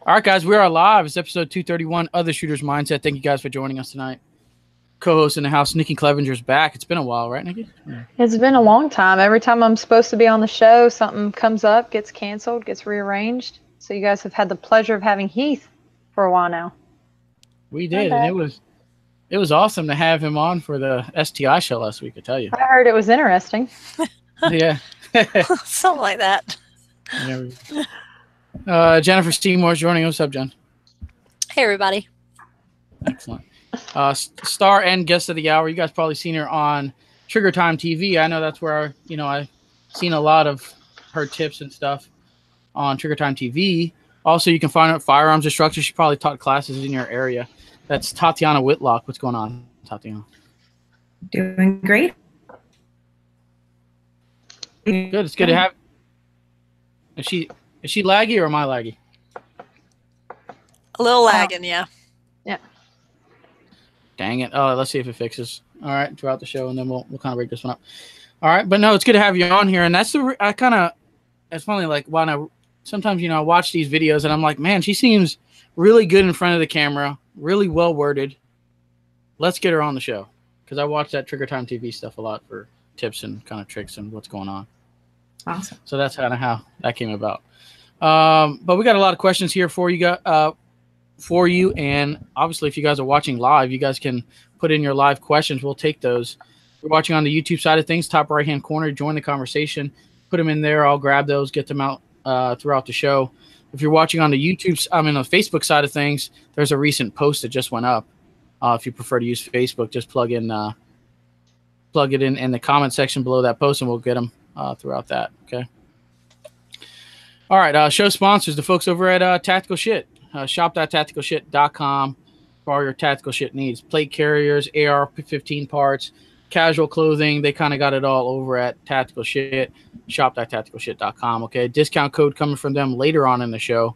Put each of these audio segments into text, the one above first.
All right, guys, we are live. It's episode 231 of the Shooter's Mindset. Thank you guys for joining us tonight. Co-host in the house, Nikki Clevenger's back. It's been a while, right, Nikki? Yeah. It's been a long time. Every time I'm supposed to be on the show, something comes up, gets canceled, gets rearranged. So you guys have had the pleasure of having Heath for a while now. We did, and it was awesome to have him on for the STI show last week, I tell you. I heard it was interesting. Yeah. Something like that. Jennifer Seymour's joining. What's up, Jen? Hey, everybody. Excellent. Star and guest of the hour. You guys probably seen her on Trigger Time TV. I know that's where I've seen a lot of her tips and stuff on Trigger Time TV. Also, you can find her at Firearms instructor. She probably taught classes in your area. That's Tatiana Whitlock. What's going on, Tatiana? Doing great. Good. It's good to have. Is she laggy or am I laggy? A little lagging, yeah. Yeah. Dang it. Oh, let's see if it fixes. All right, throughout the show, and then we'll kind of break this one up. All right, but no, it's good to have you on here, and that's it's funny, like when sometimes I watch these videos and I'm like, man, she seems really good in front of the camera, really well worded. Let's get her on the show because I watch that Trigger Time TV stuff a lot for tips and kind of tricks and what's going on. Awesome. So that's kind of how that came about. But we got a lot of questions here for you and obviously if you guys are watching live, you guys can put in your live questions. We'll take those. If you're watching on the YouTube side of things, top right hand corner, join the conversation, put them in there. I'll grab those, get them out throughout the show. If you're watching on the on the Facebook side of things, there's a recent post that just went up. If you prefer to use Facebook, just plug it in the comment section below that post and we'll get them throughout that. Okay. All right. Show sponsors, the folks over at Tactical Shit. Shop.tacticalshit.com for all your tactical shit needs. Plate carriers, AR-15 parts, casual clothing. They kind of got it all over at Tactical Shit. Shop.tacticalshit.com. Okay. Discount code coming from them later on in the show.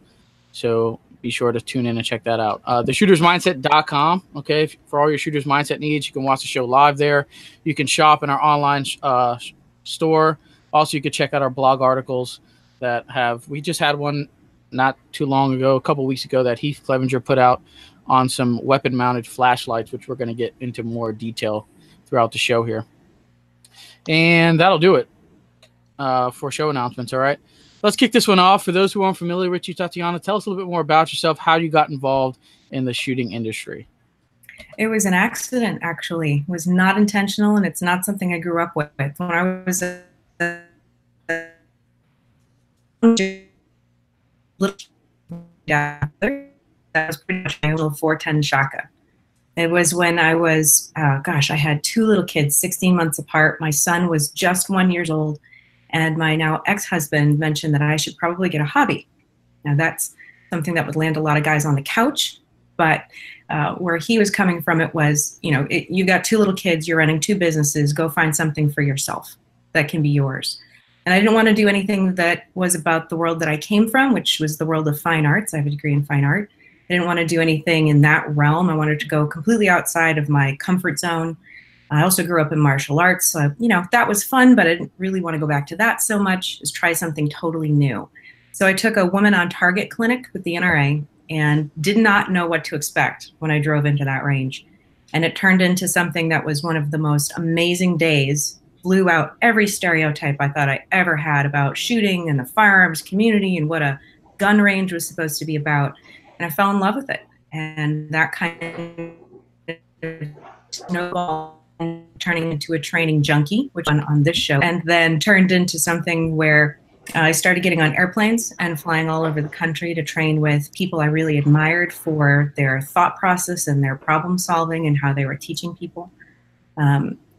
So be sure to tune in and check that out. TheShootersMindset.com. Okay. For all your Shooters Mindset needs, you can watch the show live there. You can shop in our online store. Also, you can check out our blog articles we just had one not too long ago, a couple weeks ago, that Heath Clevenger put out on some weapon-mounted flashlights, which we're going to get into more detail throughout the show here. And that'll do it for show announcements, all right? Let's kick this one off. For those who aren't familiar with you, Tatyana, tell us a little bit more about yourself, how you got involved in the shooting industry. It was an accident, actually. It was not intentional, and it's not something I grew up with. When I was a little that was pretty much my little 410 shaka. It was when I was, I had two little kids, 16 months apart. My son was just 1 year old, and my now ex-husband mentioned that I should probably get a hobby. Now that's something that would land a lot of guys on the couch, but where he was coming from, it was, you got two little kids, you're running two businesses, go find something for yourself that can be yours. And I didn't want to do anything that was about the world that I came from, which was the world of fine arts. I have a degree in fine art. I didn't want to do anything in that realm. I wanted to go completely outside of my comfort zone. I also grew up in martial arts. So, that was fun, but I didn't really want to go back to that so much. Just try something totally new. So I took a Woman on Target clinic with the NRA and did not know what to expect when I drove into that range. And it turned into something that was one of the most amazing days. Blew out every stereotype I thought I ever had about shooting and the firearms community and what a gun range was supposed to be about. And I fell in love with it. And that kind of snowballed, turning into a training junkie, which on this show, and then turned into something where I started getting on airplanes and flying all over the country to train with people I really admired for their thought process and their problem solving and how they were teaching people.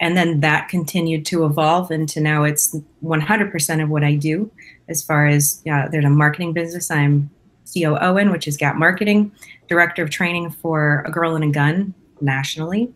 And then that continued to evolve into now it's 100% of what I do as far as there's a marketing business. I'm COO in, which is Gap Marketing, Director of Training for A Girl and a Gun nationally,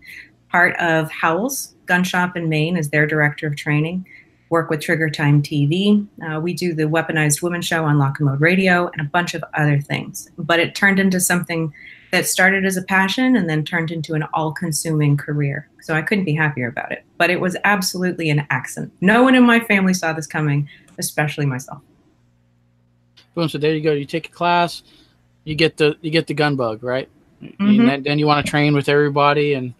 part of Howell's Gun Shop in Maine as their Director of Training, work with Trigger Time TV. We do the Weaponized Women Show on Lock and Load Radio and a bunch of other things. But it turned into something that started as a passion and then turned into an all-consuming career. So I couldn't be happier about it. But it was absolutely an accident. No one in my family saw this coming, especially myself. Boom. So there you go. You take a class, you get the gun bug, right? Mhm. And then you want to train with everybody and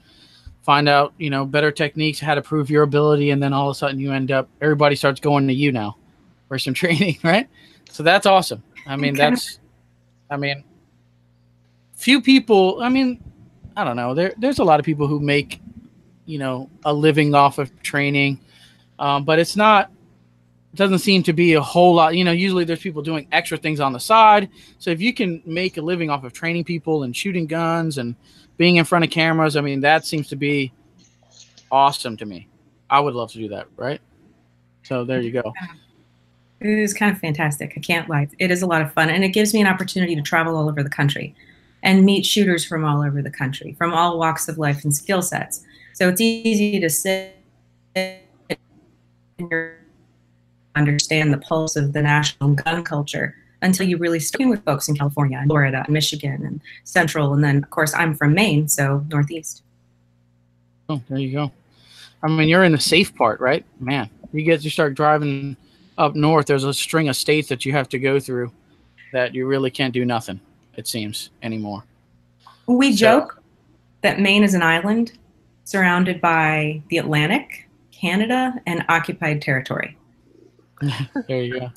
find out, better techniques, how to prove your ability, and then all of a sudden everybody starts going to you now for some training, right? So that's awesome. I mean, few people. I mean, I don't know. There's a lot of people who make, a living off of training, but it doesn't seem to be a whole lot. Usually there's people doing extra things on the side. So if you can make a living off of training people and shooting guns and being in front of cameras, I mean, that seems to be awesome to me. I would love to do that, right? So there you go. It is kind of fantastic. I can't lie. It is a lot of fun, and it gives me an opportunity to travel all over the country and meet shooters from all over the country, from all walks of life and skill sets. So it's easy to sit and understand the pulse of the national gun culture until you really start with folks in California and Florida and Michigan and Central. And then, of course, I'm from Maine, so Northeast. Oh, there you go. I mean, you're in the safe part, right? Man, you start driving up north, there's a string of states that you have to go through that you really can't do nothing, it seems, anymore. We joke that Maine is an island surrounded by the Atlantic, Canada, and occupied territory. There you go.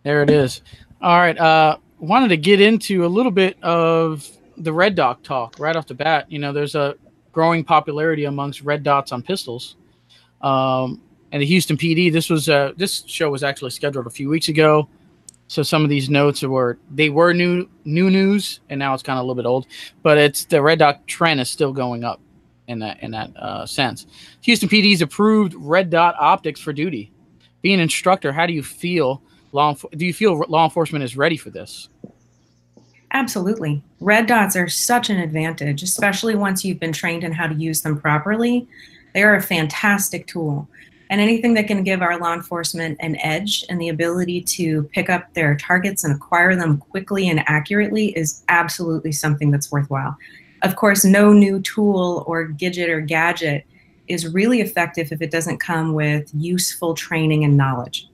There it is. All right. Wanted to get into a little bit of the red dot talk right off the bat. There's a growing popularity amongst red dots on pistols. And the Houston PD, this show was actually scheduled a few weeks ago. So some of these notes were new news, and now it's kind of a little bit old. But it's the red dot trend is still going up in that sense. Houston PD's approved red dot optics for duty. Being an instructor, how do you feel? Do you feel law enforcement is ready for this? Absolutely. Red dots are such an advantage, especially once you've been trained in how to use them properly. They are a fantastic tool. And anything that can give our law enforcement an edge and the ability to pick up their targets and acquire them quickly and accurately is absolutely something that's worthwhile. Of course, no new tool or gadget is really effective if it doesn't come with useful training and knowledge.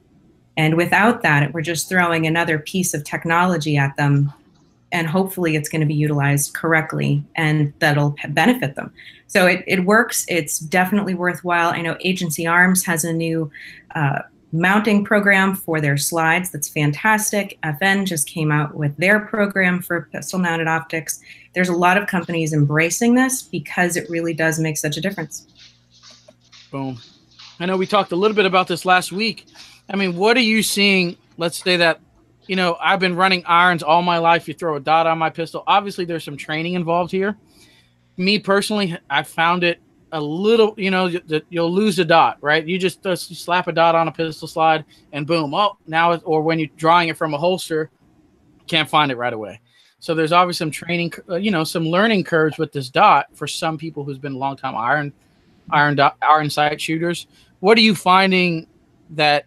And without that, we're just throwing another piece of technology at them, and hopefully it's going to be utilized correctly and that'll benefit them. So it works. It's definitely worthwhile. I know Agency Arms has a new mounting program for their slides that's fantastic. FN just came out with their program for pistol-mounted optics. There's a lot of companies embracing this because it really does make such a difference. Boom. I know we talked a little bit about this last week. I mean, what are you seeing? Let's say that, I've been running irons all my life. You throw a dot on my pistol. Obviously, there's some training involved here. Me personally, I found it a little, you'll lose a dot, right? You just slap a dot on a pistol slide and boom. Oh, now, or when you're drawing it from a holster, can't find it right away. So there's obviously some training, some learning curves with this dot for some people who's been a long time iron sight shooters. What are you finding that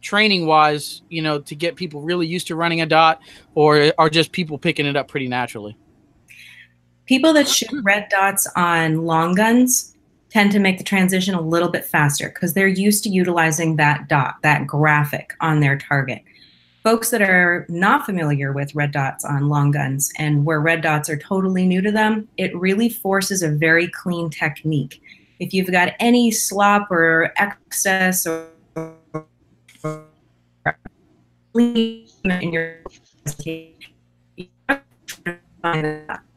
training wise, to get people really used to running a dot, or are just people picking it up pretty naturally? People that shoot red dots on long guns tend to make the transition a little bit faster because they're used to utilizing that dot, that graphic on their target. Folks that are not familiar with red dots on long guns and where red dots are totally new to them, it really forces a very clean technique. If you've got any slop or excess or in your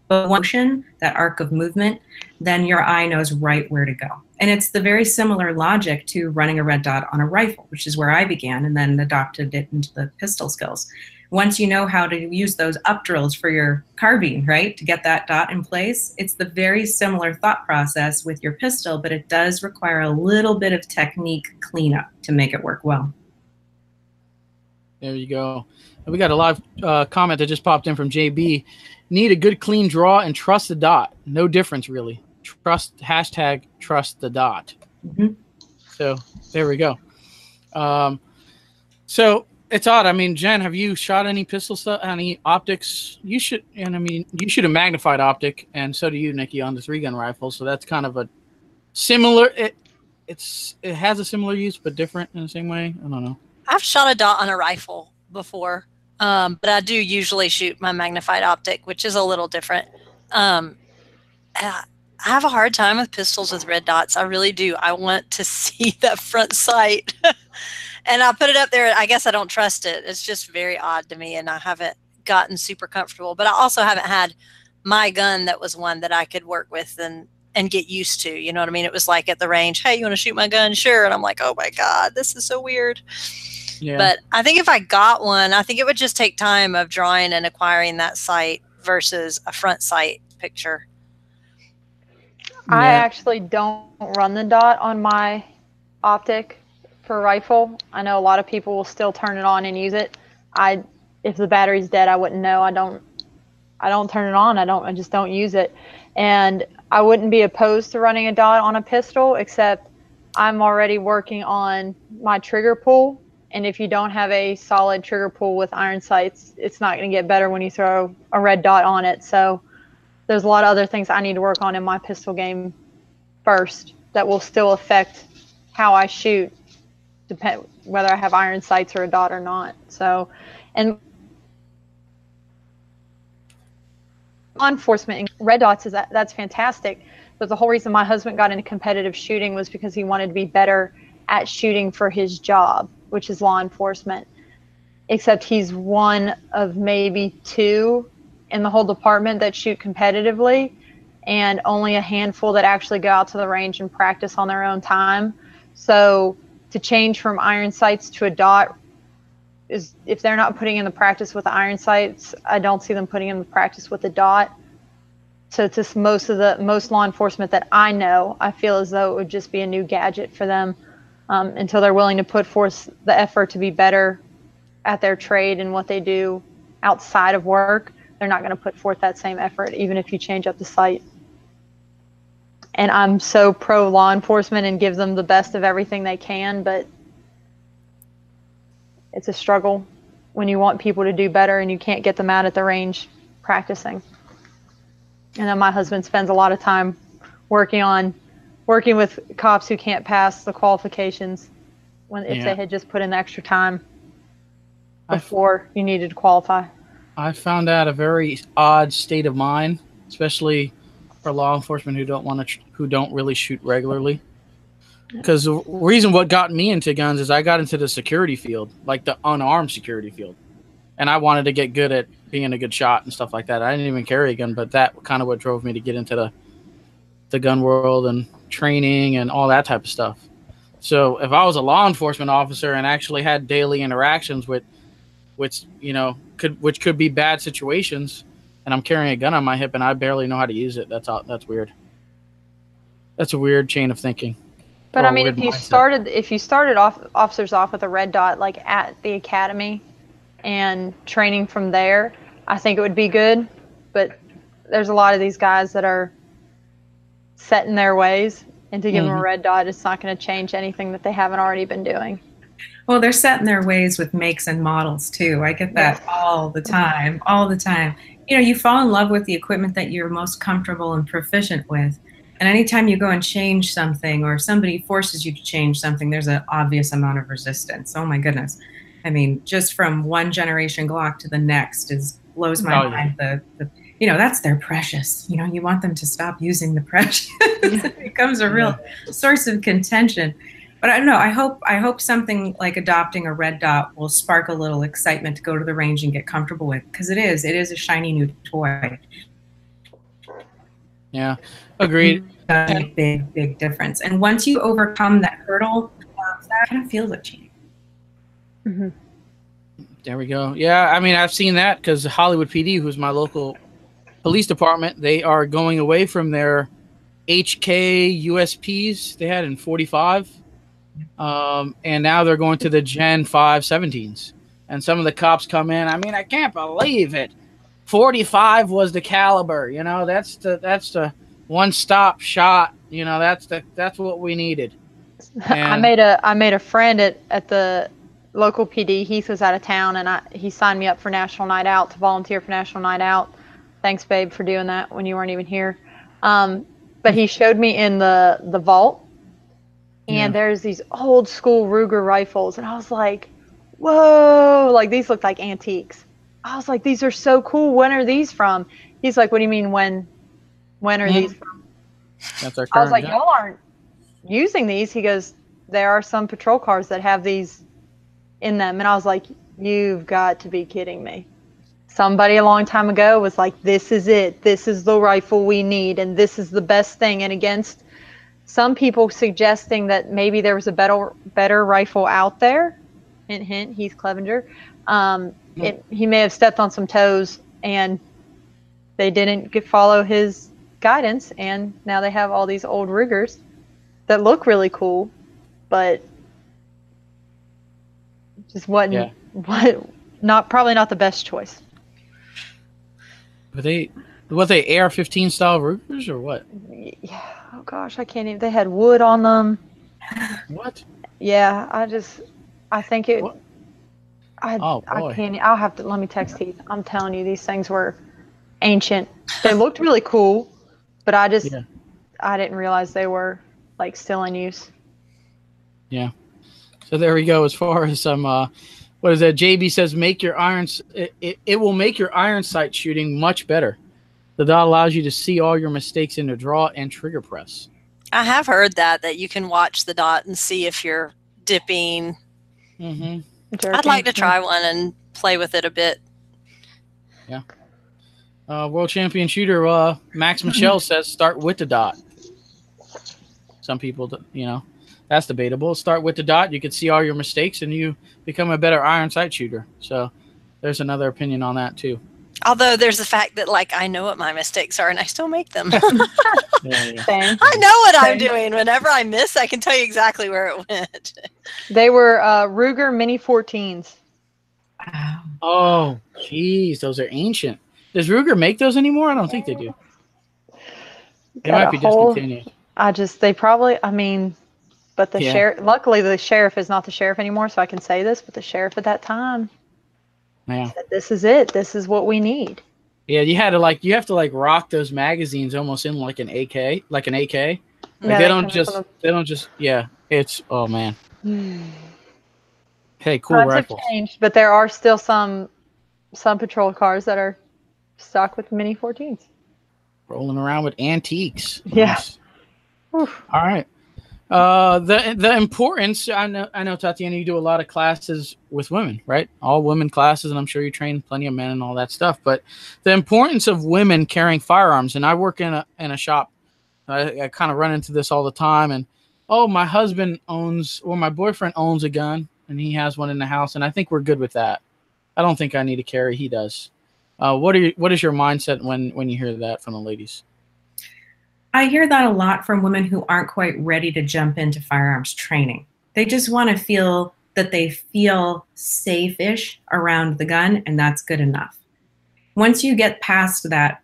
motion, that arc of movement, then your eye knows right where to go. And it's the very similar logic to running a red dot on a rifle, which is where I began and then adopted it into the pistol skills. Once you know how to use those up drills for your carbine, right, to get that dot in place, it's the very similar thought process with your pistol, but it does require a little bit of technique cleanup to make it work well. There you go. We got a live comment that just popped in from JB. Need a good clean draw and trust the dot. No difference really. Trust the dot. Mm-hmm. So there we go. So it's odd. I mean, Jen, have you shot any pistol stuff, any optics? You should, and I mean, you shoot a magnified optic, and so do you, Nikki, on the 3-gun rifle. So that's kind of a similar. It has a similar use, but different in the same way. I don't know. I've shot a dot on a rifle before. But I do usually shoot my magnified optic, which is a little different. I have a hard time with pistols with red dots. I really do. I want to see that front sight. And I put it up there. I guess I don't trust it. It's just very odd to me, and I haven't gotten super comfortable. But I also haven't had my gun that was one that I could work with and get used to. You know what I mean? It was like at the range, hey, you want to shoot my gun? Sure. And I'm like, oh my God, this is so weird. Yeah. But I think if I got one, I think it would just take time of drawing and acquiring that sight versus a front sight picture. I actually don't run the dot on my optic for rifle. I know a lot of people will still turn it on and use it. If the battery's dead, I wouldn't know. I don't turn it on. I just don't use it. And I wouldn't be opposed to running a dot on a pistol, except I'm already working on my trigger pull. And if you don't have a solid trigger pull with iron sights, it's not going to get better when you throw a red dot on it. So there's a lot of other things I need to work on in my pistol game first that will still affect how I shoot, depend whether I have iron sights or a dot or not. So, and law enforcement and red dots that's fantastic. But the whole reason my husband got into competitive shooting was because he wanted to be better at shooting for his job, which is law enforcement. Except he's one of maybe 2 in the whole department that shoot competitively, and only a handful that actually go out to the range and practice on their own time. So to change from iron sights to a dot is, if they're not putting in the practice with the iron sights, I don't see them putting in the practice with the dot. So to most law enforcement that I know, I feel as though it would just be a new gadget for them until they're willing to put forth the effort to be better at their trade and what they do outside of work. They're not going to put forth that same effort, even if you change up the sight. And I'm so pro law enforcement and give them the best of everything they can, but it's a struggle when you want people to do better and you can't get them out at the range practicing. And then my husband spends a lot of time working with cops who can't pass the qualifications if they had just put in the extra time before you needed to qualify. I found that a very odd state of mind, especially for law enforcement who don't really shoot regularly. Because the reason what got me into guns is I got into the security field, like the unarmed security field, and I wanted to get good at being a good shot and stuff like that. I didn't even carry a gun, but that kind of what drove me to get into the gun world and training and all that type of stuff. So if I was a law enforcement officer and actually had daily interactions with, which could be bad situations, and I'm carrying a gun on my hip and I barely know how to use it, that's weird. That's a weird chain of thinking. But I mean, if you started officers off with a red dot, like at the academy, and training from there, I think it would be good. But there's a lot of these guys that are set in their ways, and to give them a red dot, it's not going to change anything that they haven't already been doing. Well, they're set in their ways with makes and models too. I get that all the time. You know, you fall in love with the equipment that you're most comfortable and proficient with. And anytime you go and change something, or somebody forces you to change something, there's an obvious amount of resistance. Oh my goodness. I mean, just from one generation Glock to the next blows my mind. That's their precious. You know, you want them to stop using the precious. It becomes a real source of contention. But I don't know, I hope something like adopting a red dot will spark a little excitement to go to the range and get comfortable with, because it is a shiny new toy. Yeah, agreed. Big difference. And once you overcome that hurdle, that kind of feels like cheating. Mm-hmm. There we go. Yeah, I mean, I've seen that because Hollywood PD, who's my local police department, they are going away from their HK USPs they had in 45. And now they're going to the Gen 5 17s. And some of the cops come in. I mean, I can't believe it. 45 was the caliber. You know, that's the one-stop shot. You know, that's what we needed. And I made a friend at the local PD. Heath was out of town, and he signed me up for National Night Out to volunteer for National Night Out. Thanks, babe, for doing that when you weren't even here. But he showed me in the vault. And there's these old school Ruger rifles, and I was like, whoa, like these look like antiques. I was like, these are so cool. When are these from? He's like, what do you mean when are these from? That's our I was current like, gun. y'all aren't using these. He goes, there are some patrol cars that have these in them. And I was like, you've got to be kidding me. Somebody a long time ago was like, this is it. This is the rifle we need. And this is the best thing. And against some people suggesting that maybe there was a better rifle out there, hint, hint, Heath Clevenger, he may have stepped on some toes and they didn't follow his guidance. And now they have all these old Rugers that look really cool, but just wasn't probably not the best choice. But they AR-15 style Rugers or what? Yeah. Oh gosh, I can't even. They had wood on them. What? Yeah, I think it. What? I boy. can't. I'll have to. Let me text Heath. I'm telling you, these things were ancient. They looked really cool, but I didn't realize they were like still in use. Yeah. So there we go. As far as some, what is that? JB says, make your irons. It will make your iron sight shooting much better. The dot allows you to see all your mistakes in the draw and trigger press. I have heard that you can watch the dot and see if you're dipping. Mm-hmm. I'd like to try one and play with it a bit. Yeah. World champion shooter Max Michel says start with the dot. Some people, that's debatable. Start with the dot. You can see all your mistakes and you become a better iron sight shooter. So there's another opinion on that too. Although there's the fact that I know what my mistakes are and I still make them. Yeah. Same. I know what I'm doing. Whenever I miss, I can tell you exactly where it went. They were Ruger Mini 14s. Oh, geez. Those are ancient. Does Ruger make those anymore? I don't think they do. They might be discontinued. But the sheriff, luckily the sheriff is not the sheriff anymore, so I can say this, but the sheriff at that time said, this is it. This is what we need. Yeah, you have to rock those magazines almost in like an AK. They don't just it's, oh man. Hey, cool rifles. Have changed, but there are still some patrol cars that are stocked with Mini 14s. Rolling around with antiques. Yeah. Nice. All right. The importance, I know, Tatyana, you do a lot of classes with women, right? All women classes, and I'm sure you train plenty of men and all that stuff. But the importance of women carrying firearms, and I work in a shop. I kind of run into this all the time. And my husband my boyfriend owns a gun, and he has one in the house, and I think we're good with that. I don't think I need to carry. He does. What is your mindset when you hear that from the ladies? I hear that a lot from women who aren't quite ready to jump into firearms training. They just want to feel that they feel safe-ish around the gun, and that's good enough. Once you get past that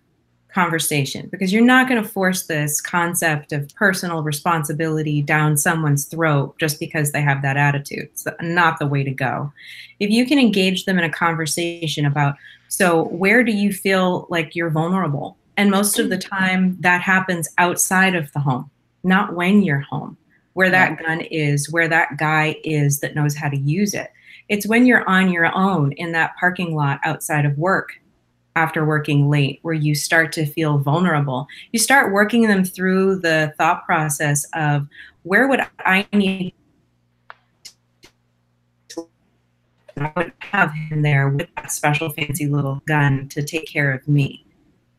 conversation, because you're not going to force this concept of personal responsibility down someone's throat just because they have that attitude. It's not the way to go. If you can engage them in a conversation about, so where do you feel like you're vulnerable? And most of the time that happens outside of the home, not when you're home, where that gun is, where that guy is that knows how to use it. It's when you're on your own in that parking lot outside of work after working late, where you start to feel vulnerable. You start working them through the thought process of, where would I need I would have him there with that special fancy little gun to take care of me.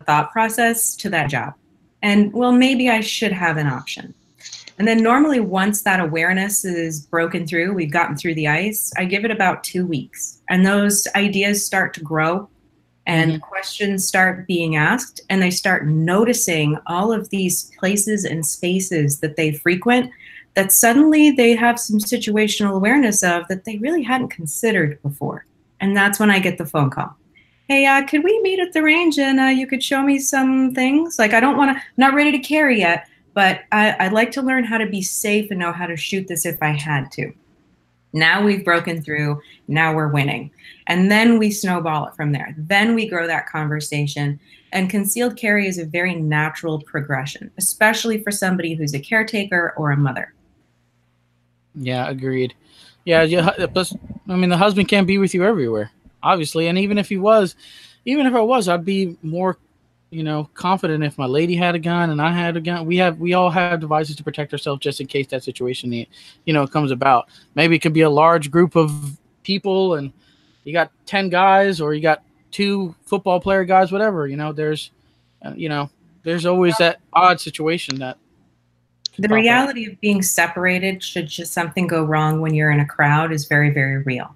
Thought process to that job. And well, maybe I should have an option. And then normally once that awareness is broken through, we've gotten through the ice, I give it about 2 weeks. And those ideas start to grow and questions start being asked, and they start noticing all of these places and spaces that they frequent that suddenly they have some situational awareness of that they really hadn't considered before. And that's when I get the phone call. Hey, could we meet at the range and you could show me some things? Like, I'm not ready to carry yet, but I'd like to learn how to be safe and know how to shoot this if I had to. Now we've broken through, now we're winning. And then we snowball it from there. Then we grow that conversation. And concealed carry is a very natural progression, especially for somebody who's a caretaker or a mother. Yeah, agreed. Yeah, plus, I mean, the husband can't be with you everywhere. obviously. And even if I was, I'd be more, confident if my lady had a gun and I had a gun. We all have devices to protect ourselves just in case that situation, comes about. Maybe it could be a large group of people and you got 10 guys or you got 2 football player guys, whatever. There's always that odd situation that. The reality of being separated should just something go wrong when you're in a crowd is very, very real.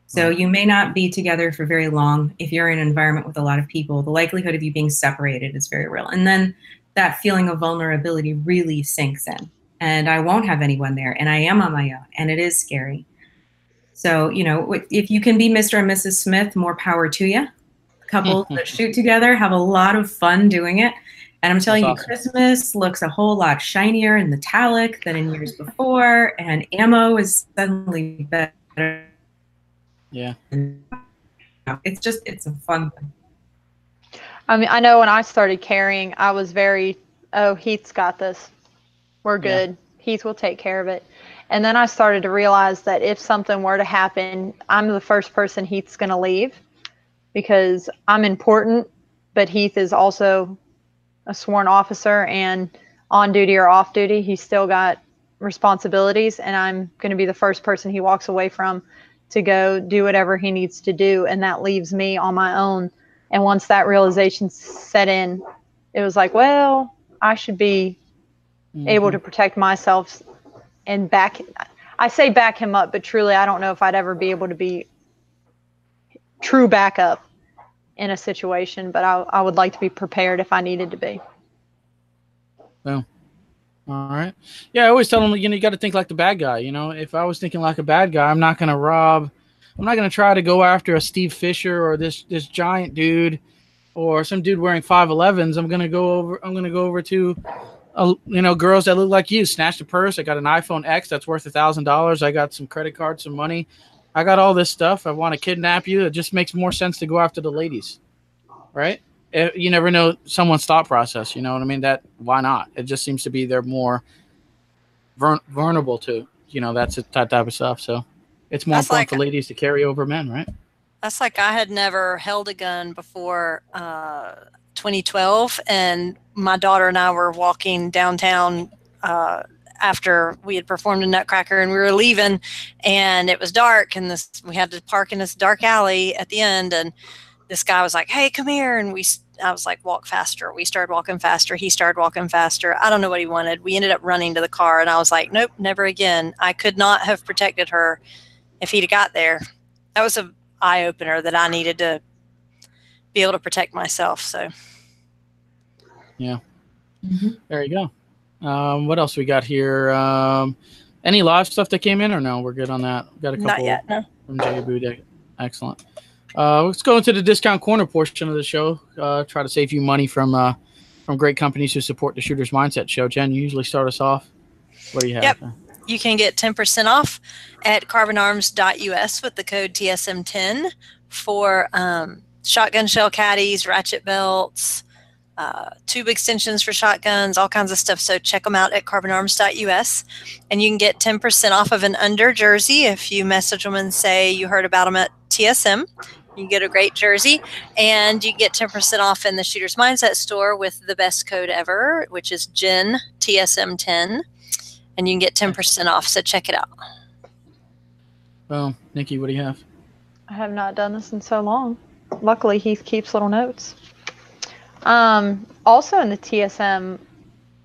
So you may not be together for very long. If you're in an environment with a lot of people, the likelihood of you being separated is very real. And then that feeling of vulnerability really sinks in. And I won't have anyone there. And I am on my own. And it is scary. So, if you can be Mr. and Mrs. Smith, more power to you. Couples that shoot together have a lot of fun doing it. And I'm telling you, Christmas looks a whole lot shinier and metallic than in years before. And ammo is suddenly better. Yeah. It's a fun thing. I mean, I know when I started carrying, I was Heath's got this. We're good. Yeah. Heath will take care of it. And then I started to realize that if something were to happen, I'm the first person Heath's going to leave because I'm important, but Heath is also a sworn officer and on duty or off duty. He's still got responsibilities, and I'm going to be the first person he walks away from to go do whatever he needs to do, and that leaves me on my own. And once that realization set in, it was like, well, I should be able to protect myself and back him up, but truly I don't know if I'd ever be able to be true backup in a situation, but I would like to be prepared if I needed to be. Well, all right. Yeah, I always tell them, you got to think like the bad guy. If I was thinking like a bad guy, I'm not going to try to go after a Steve Fisher or this giant dude or some dude wearing 5'11s. I'm going to go over to, girls that look like you, snatch the purse. I got an iPhone X that's worth $1,000. I got some credit cards, some money. I got all this stuff. I want to kidnap you. It just makes more sense to go after the ladies, right? You never know someone's thought process. You know what I mean? Why not? It just seems to be they're more vulnerable to, that type of stuff. So it's more important for ladies to carry over men, right? That's like I had never held a gun before 2012, and my daughter and I were walking downtown after we had performed a Nutcracker, and we were leaving, and it was dark, and we had to park in this dark alley at the end, and this guy was like, "Hey, come here," and I was like, "Walk faster." We started walking faster. He started walking faster. I don't know what he wanted. We ended up running to the car, and I was like, "Nope, never again." I could not have protected her if he'd have got there. That was an eye opener that I needed to be able to protect myself. So, yeah, There you go. What else we got here? Any live stuff that came in or no? We're good on that. We've got a couple. Not yet, no. From Jay Budek. Excellent. Let's go into the discount corner portion of the show. Try to save you money from great companies who support the Shooter's Mindset show. Jen, you usually start us off. What do you have? Yep. You can get 10% off at carbonarms.us with the code TSM10 for shotgun shell caddies, ratchet belts, tube extensions for shotguns, all kinds of stuff. So check them out at carbonarms.us, and you can get 10% off of an under jersey if you message them and say you heard about them at TSM. You get a great jersey, and you get 10% off in the Shooter's Mindset store with the best code ever, which is Jen TSM10, and you can get 10% off. So check it out. Well, Nikki, what do you have? I have not done this in so long. Luckily, Heath keeps little notes. Also in the TSM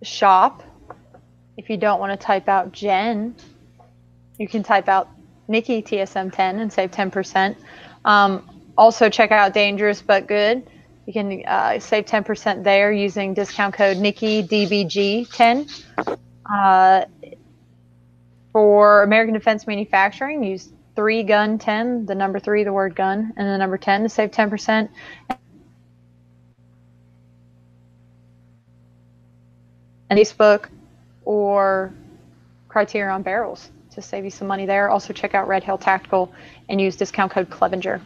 shop, if you don't want to type out Jen, you can type out Nikki TSM10 and save 10%. Also check out Dangerous But Good. You can save 10% there using discount code NikkiDBG10. For American Defense Manufacturing, use 3GUN10, the number 3, the word gun, and the number 10 to save 10%. And Facebook or Criteria on barrels to save you some money there. Also check out Red Hill Tactical and use discount code Clevenger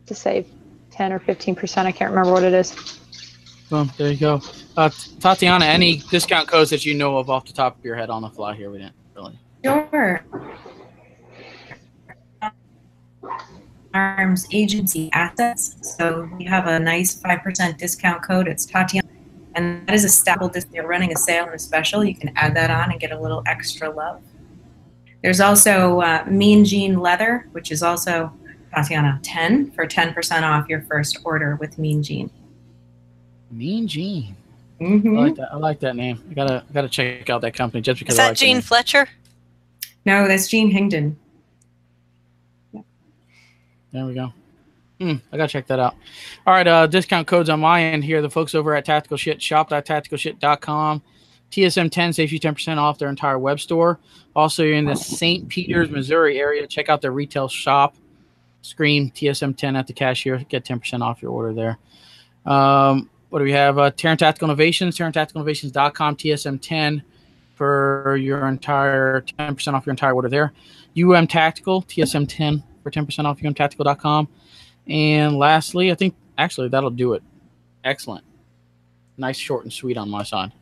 to save 10 or 15%. I can't remember what it is. Well, there you go. Tatiana, any discount codes that you know of off the top of your head on the fly here? We didn't really. Sure. Firearms agency assets. So we have a nice 5% discount code. It's Tatyana, and that is a staple. They're running a sale and a special. You can add that on and get a little extra love. There's also Mean Gene Leather, which is also Tatyana 10 for 10% off your first order with Mean Gene. Mean Gene. Mm-hmm. I like that name. I gotta check out that company just because. Is that Gene Fletcher? No, that's Gene Hingden. There we go. I gotta check that out. All right, discount codes on my end here. The folks over at Tactical Shit, shop.tacticalshit.com. TSM10 saves you 10% off their entire web store. Also, you're in the St. Peters, Missouri area. Check out their retail shop. Scream TSM10 at the cashier. Get 10% off your order there. What do we have? Taran Tactical Innovations, TaranTacticalInnovations.com, TSM10 for your entire 10% off your entire order there. Tactical, TSM10 for 10% off umtactical.com. And lastly, I think actually that'll do it. Excellent. Nice, short, and sweet on my side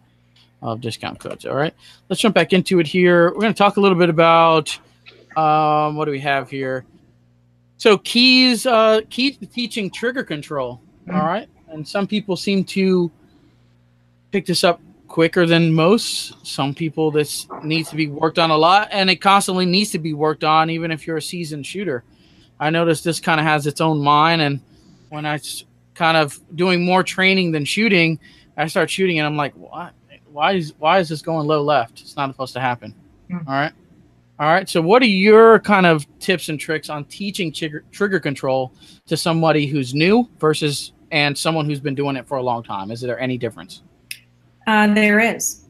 of discount codes. All right, let's jump back into it here. We're going to talk a little bit about what do we have here? So keys to teaching trigger control. All right, and some people seem to pick this up quicker than most. Some people this needs to be worked on a lot, and it constantly needs to be worked on, even if you're a seasoned shooter. I noticed this kind of has its own mind, and when I kind of doing more training than shooting, I start shooting, and I'm like, what? Why is this going low left? It's not supposed to happen. All right. So what are your kind of tips and tricks on teaching trigger control to somebody who's new versus and someone who's been doing it for a long time? Is there any difference? There is.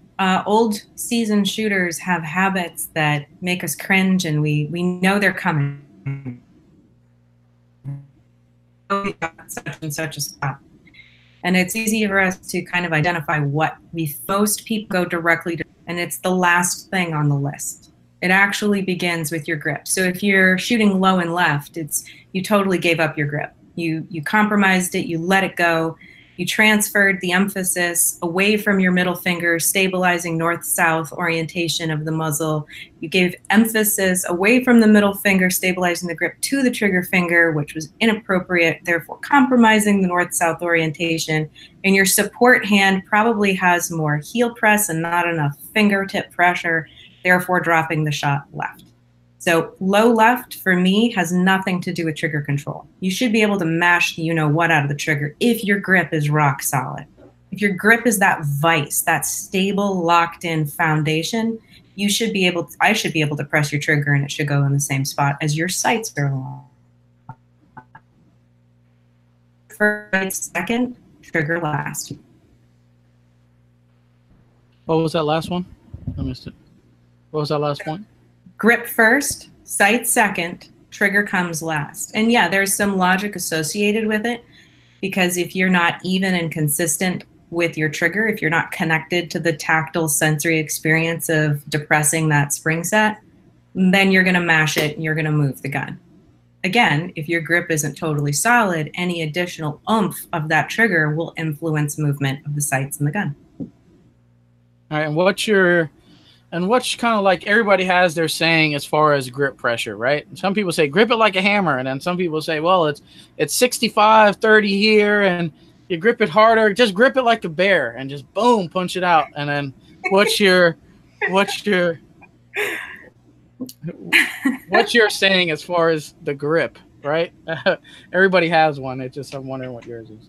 Old seasoned shooters have habits that make us cringe, and we know they're coming. Such and such a spot. And it's easy for us to kind of identify what most people go directly to, and it's the last thing on the list. It actually begins with your grip. So if you're shooting low and left, you totally gave up your grip. You compromised it, you let it go, you transferred the emphasis away from your middle finger, stabilizing north-south orientation of the muzzle. You gave emphasis away from the middle finger, stabilizing the grip to the trigger finger, which was inappropriate, therefore compromising the north-south orientation. And your support hand probably has more heel press and not enough fingertip pressure, therefore dropping the shot left. So low left, for me, has nothing to do with trigger control. You should be able to mash the you-know-what out of the trigger if your grip is rock solid. If your grip is that vice, that stable, locked-in foundation, I should be able to press your trigger and it should go in the same spot as your sights are long. First, second, trigger last. What was that last one? I missed it. What was that last point? Grip first, sight second, trigger comes last. And yeah, there's some logic associated with it, because if you're not even and consistent with your trigger, if you're not connected to the tactile sensory experience of depressing that spring set, then you're going to mash it and you're going to move the gun. Again, if your grip isn't totally solid, any additional oomph of that trigger will influence movement of the sights in the gun. All right, and what's kind of like everybody has their saying as far as grip pressure, right? Some people say grip it like a hammer, and then some people say, well, it's 65, 30 here, and you grip it harder. Just grip it like a bear and just boom, punch it out. And then what's your saying as far as the grip, right? Everybody has one. I'm wondering what yours is.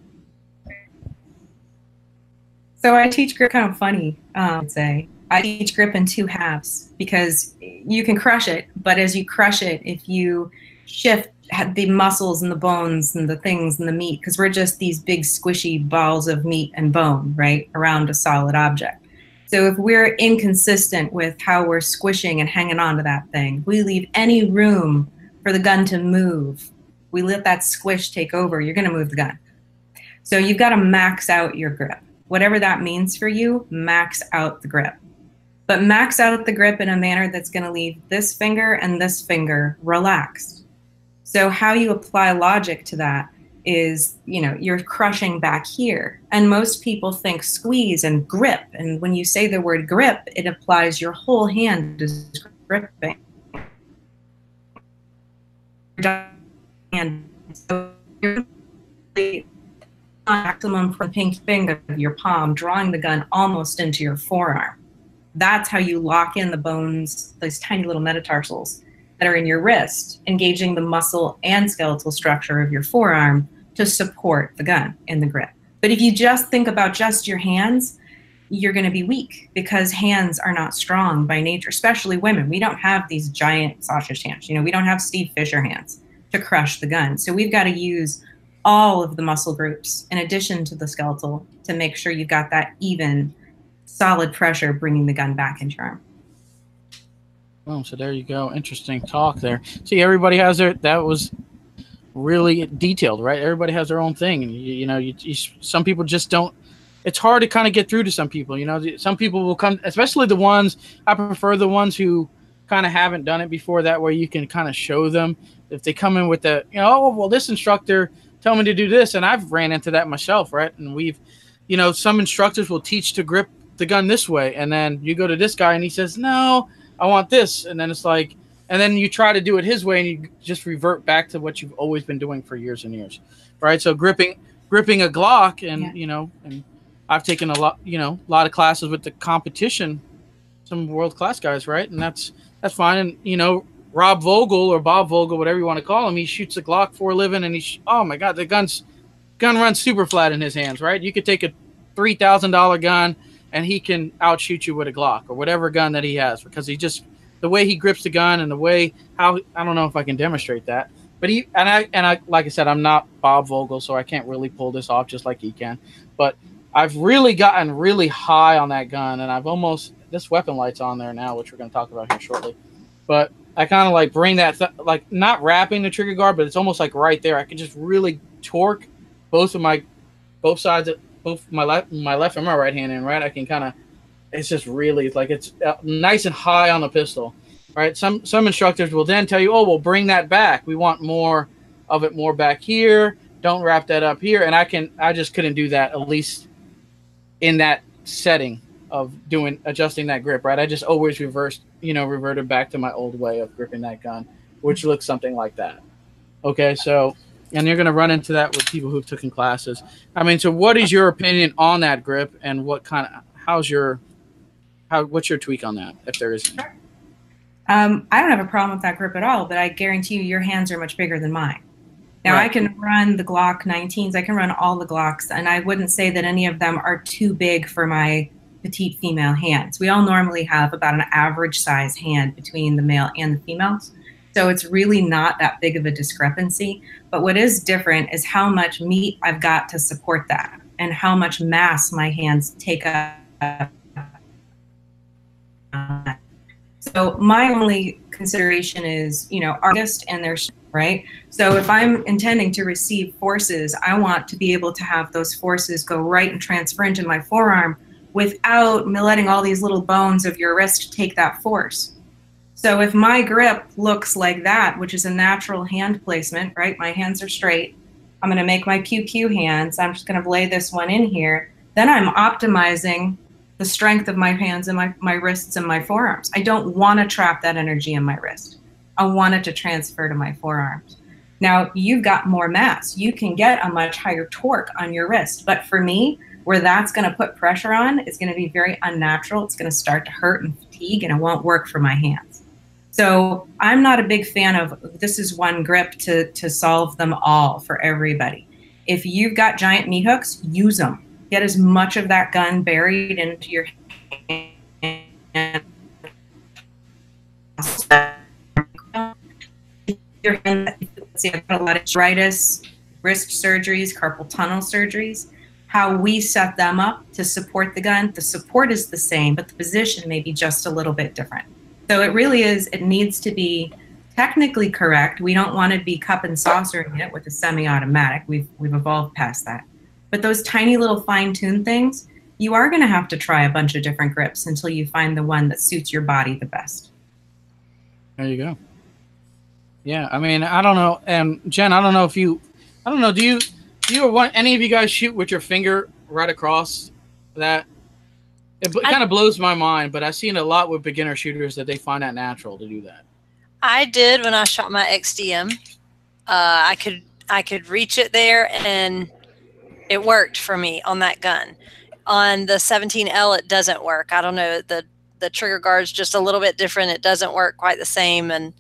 So I teach grip kind of funny, I'd say. I teach grip in two halves because you can crush it, but as you crush it, if you shift the muscles and the bones and the things and the meat, because we're just these big squishy balls of meat and bone, right, around a solid object. So if we're inconsistent with how we're squishing and hanging on to that thing, we leave any room for the gun to move, we let that squish take over, you're going to move the gun. So you've got to max out your grip. Whatever that means for you, max out the grip. But max out the grip in a manner that's going to leave this finger and this finger relaxed. So how you apply logic to that is, you're crushing back here. And most people think squeeze and grip. And when you say the word grip, it applies your whole hand is gripping. hand. So you're really maximum from the pink finger of your palm, drawing the gun almost into your forearm. That's how you lock in the bones, those tiny little metatarsals that are in your wrist, engaging the muscle and skeletal structure of your forearm to support the gun in the grip. But if you just think about just your hands, you're going to be weak because hands are not strong by nature, especially women. We don't have these giant sausage hands. You know, we don't have Steve Fisher hands to crush the gun. So we've got to use all of the muscle groups in addition to the skeletal to make sure you've got that even solid pressure bringing the gun back into your arm. Oh, so there you go. Interesting talk there. See, everybody has their, that was really detailed, right? Everybody has their own thing. And, you know, some people just don't, it's hard to kind of get through to some people. You know, some people will come, especially the ones, I prefer the ones who kind of haven't done it before. That way you can kind of show them. If they come in with the, you know, oh, well, this instructor tell me to do this. And I've ran into that myself, right? And we've, you know, some instructors will teach to grip the gun this way. And then you go to this guy and he says, no, I want this. And then it's like, and then you try to do it his way and you just revert back to what you've always been doing for years and years, right? So gripping a Glock and, you know, and I've taken a lot of classes with the competition, some world-class guys, right? And that's fine. And, you know, Rob Vogel or Bob Vogel, whatever you want to call him, he shoots a Glock for a living and oh my God, the gun runs super flat in his hands, right? You could take a $3,000 gun and he can outshoot you with a Glock or whatever gun that he has because he just, the way he grips the gun and the way how, I don't know if I can demonstrate that, but I like I said, I'm not Bob Vogel, so I can't really pull this off just like he can, but I've really gotten really high on that gun and I've almost, this weapon light's on there now, which we're going to talk about here shortly, but I kind of like bring that, like not wrapping the trigger guard, but it's almost like right there. I can just really torque both sides of both my left and my right hand in, right? I can kind of, it's just really like it's nice and high on the pistol, right? Some instructors will then tell you, oh, we'll bring that back. We want more of it, more back here. Don't wrap that up here. And I just couldn't do that, at least in that setting of adjusting that grip, right? I just always reverted back to my old way of gripping that gun, which looks something like that. Okay, so, and you're going to run into that with people who've taken classes. I mean, so what is your opinion on that grip and what kind of, what's your tweak on that, if there is any? I don't have a problem with that grip at all, but I guarantee you your hands are much bigger than mine. Now, right. I can run the Glock 19s. I can run all the Glocks, and I wouldn't say that any of them are too big for my petite female hands. We all normally have about an average size hand between the male and the females. So it's really not that big of a discrepancy. But what is different is how much meat I've got to support that and how much mass my hands take up. So my only consideration is, you know, artist and their, right? So if I'm intending to receive forces, I want to be able to have those forces go right and transfer into my forearm without letting all these little bones of your wrist take that force. So if my grip looks like that, which is a natural hand placement, right? My hands are straight. I'm going to make my pew-pew hands. I'm just going to lay this one in here. Then I'm optimizing the strength of my hands and my wrists and my forearms. I don't want to trap that energy in my wrist. I want it to transfer to my forearms. Now, you've got more mass. You can get a much higher torque on your wrist. But for me, where that's going to put pressure on, it's going to be very unnatural. It's going to start to hurt and fatigue, and it won't work for my hands. So I'm not a big fan of this is one grip to solve them all for everybody. If you've got giant meat hooks, use them. Get as much of that gun buried into your hand. See, I've got a lot of arthritis, wrist surgeries, carpal tunnel surgeries. How we set them up to support the gun, the support is the same, but the position may be just a little bit different. So it really is, it needs to be technically correct. We don't want to be cup and saucering it with a semi-automatic. We've evolved past that. But those tiny little fine-tuned things, you are going to have to try a bunch of different grips until you find the one that suits your body the best. There you go. Yeah, I mean, I don't know. And Jen, I don't know, do you or any of you guys shoot with your finger right across that? It kind of blows my mind, but I've seen a lot with beginner shooters that they find that natural to do that. I did when I shot my XDM. I could reach it there, and it worked for me on that gun. On the 17L, it doesn't work. I don't know, the trigger guard's just a little bit different. It doesn't work quite the same, and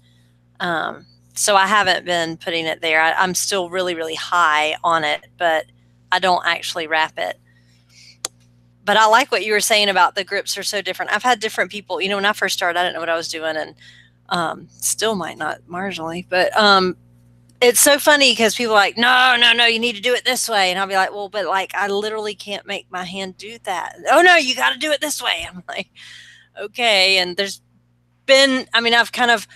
so I haven't been putting it there. I'm still really, really high on it, but I don't actually wrap it. But I like what you were saying about the grips are so different. I've had different people, you know, when I first started, I didn't know what I was doing, and still might not marginally, but it's so funny because people are like, no, you need to do it this way. And I'll be like, well, but like, I literally can't make my hand do that. Oh no, you got to do it this way. I'm like, okay. And there's been, I mean, I've kind of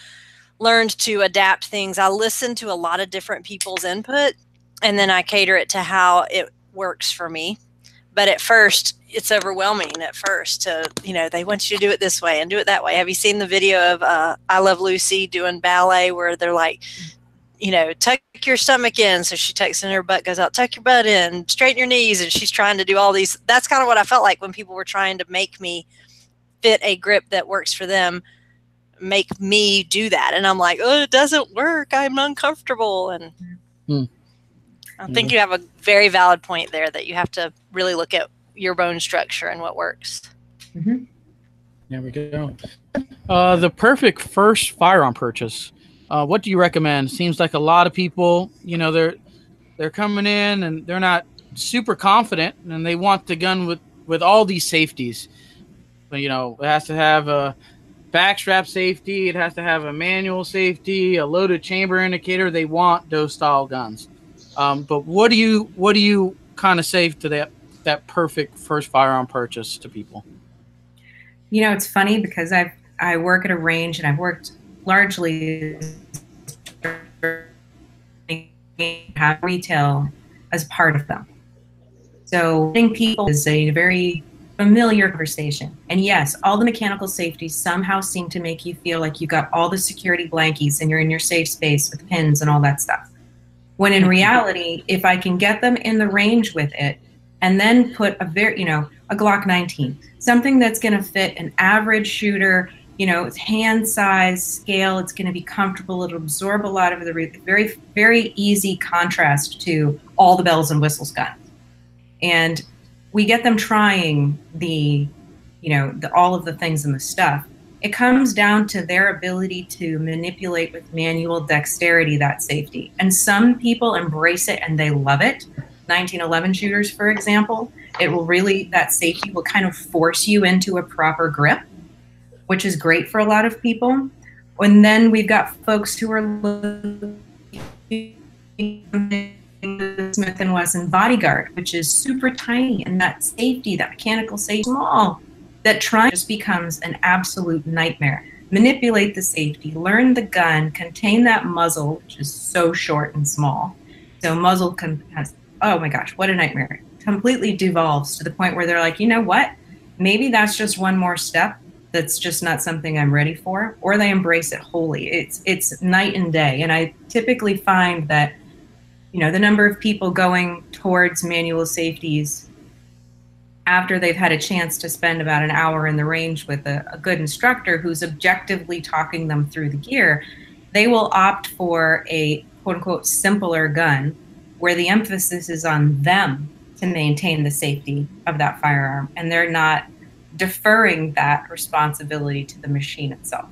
learned to adapt things. I listen to a lot of different people's input, and then I cater it to how it works for me. But at first, it's overwhelming at first to, you know, they want you to do it this way and do it that way. Have you seen the video of I Love Lucy doing ballet where they're like, you know, tuck your stomach in. So she tucks in, her butt goes out, tuck your butt in, straighten your knees. And she's trying to do all these. That's kind of what I felt like when people were trying to make me fit a grip that works for them, make me do that. And I'm like, oh, it doesn't work. I'm uncomfortable. And I think you have a very valid point there that you have to really look at your bone structure and what works. There we go. The perfect first firearm purchase. What do you recommend? Seems like a lot of people, you know, they're coming in and they're not super confident, and they want the gun with all these safeties. But, you know, it has to have a backstrap safety. It has to have a manual safety, a loaded chamber indicator. They want those style guns. But what do you kind of say to that perfect first firearm purchase to people? You know, it's funny because I work at a range, and I've worked largely have retail as part of them. So getting people is a very familiar conversation. And yes, all the mechanical safeties somehow seem to make you feel like you got all the security blankies and you're in your safe space with pins and all that stuff. When in reality, if I can get them in the range with it, and then put a Glock 19, something that's going to fit an average shooter, you know, it's hand size, scale, it's going to be comfortable, it'll absorb a lot of the very, very easy contrast to all the bells and whistles gun. And we get them trying all of the things and the stuff. It comes down to their ability to manipulate with manual dexterity that safety. And some people embrace it and they love it. 1911 shooters, for example, that safety will kind of force you into a proper grip, which is great for a lot of people. And then we've got folks who are looking Smith & Wesson Bodyguard, which is super tiny, and that safety, that mechanical safety, small, that just becomes an absolute nightmare. Manipulate the safety, learn the gun, contain that muzzle, which is so short and small. So muzzle has, oh my gosh, what a nightmare. Completely devolves to the point where they're like, you know what? Maybe that's just one more step. That's just not something I'm ready for, or they embrace it wholly. It's night and day. And I typically find that, you know, the number of people going towards manual safeties after they've had a chance to spend about an hour in the range with a good instructor who's objectively talking them through the gear, they will opt for a quote unquote simpler gun where the emphasis is on them to maintain the safety of that firearm, and they're not deferring that responsibility to the machine itself.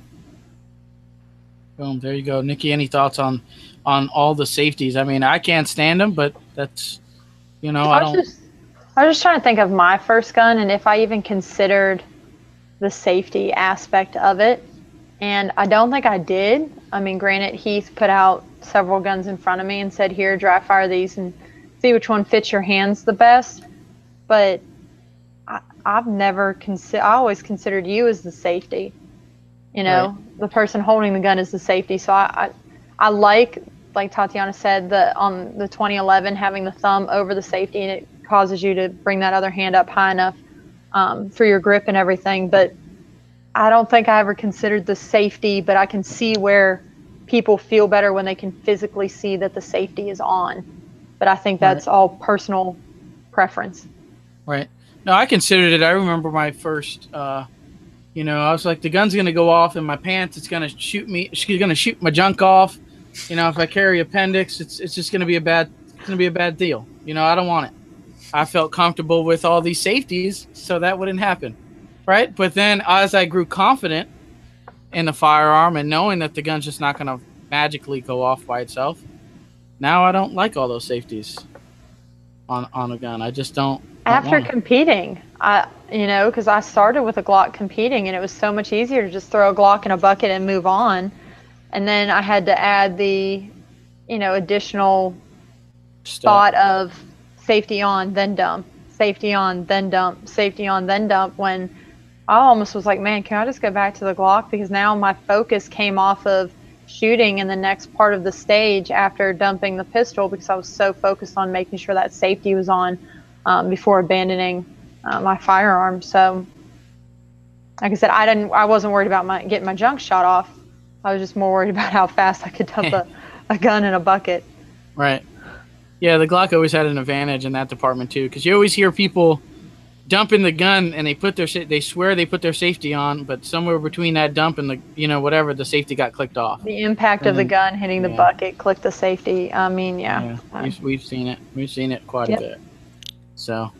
Boom, there you go. Nikki, any thoughts on all the safeties? I mean, I can't stand them, but that's, you know, I was just trying to think of my first gun and if I even considered the safety aspect of it. And I don't think I did. I mean, granted, Heath put out several guns in front of me and said, here, dry fire these and see which one fits your hands the best. But I've never I always considered you as the safety, you know, right. The person holding the gun is the safety. So I like Tatyana said, on the 2011, having the thumb over the safety, and it causes you to bring that other hand up high enough for your grip and everything. But I don't think I ever considered the safety, but I can see where people feel better when they can physically see that the safety is on. But I think that's all personal preference. Right. No, I considered it. I remember my first, you know, I was like, the gun's going to go off in my pants. It's going to shoot me. She's going to shoot my junk off. You know, if I carry appendix, it's just going to be a bad deal. You know, I don't want it. I felt comfortable with all these safeties, so that wouldn't happen, right? But then as I grew confident in the firearm and knowing that the gun's just not going to magically go off by itself, now I don't like all those safeties on a gun. I just don't. After competing, because I started with a Glock competing, and it was so much easier to just throw a Glock in a bucket and move on. And then I had to add the, additional thought of safety on, then dump, safety on, then dump, safety on, then dump, when I almost was like, man, can I just go back to the Glock? Because now my focus came off of shooting in the next part of the stage after dumping the pistol, because I was so focused on making sure that safety was on before abandoning my firearm. So, like I said, I wasn't worried about getting my junk shot off. I was just more worried about how fast I could dump a gun in a bucket. Right. Yeah, the Glock always had an advantage in that department too, because you always hear people dumping the gun and they swear they put their safety on, but somewhere between that dump and the whatever, the safety got clicked off. The impact of the gun hitting the bucket clicked the safety. I mean, yeah. We've seen it. We've seen it quite a bit. So,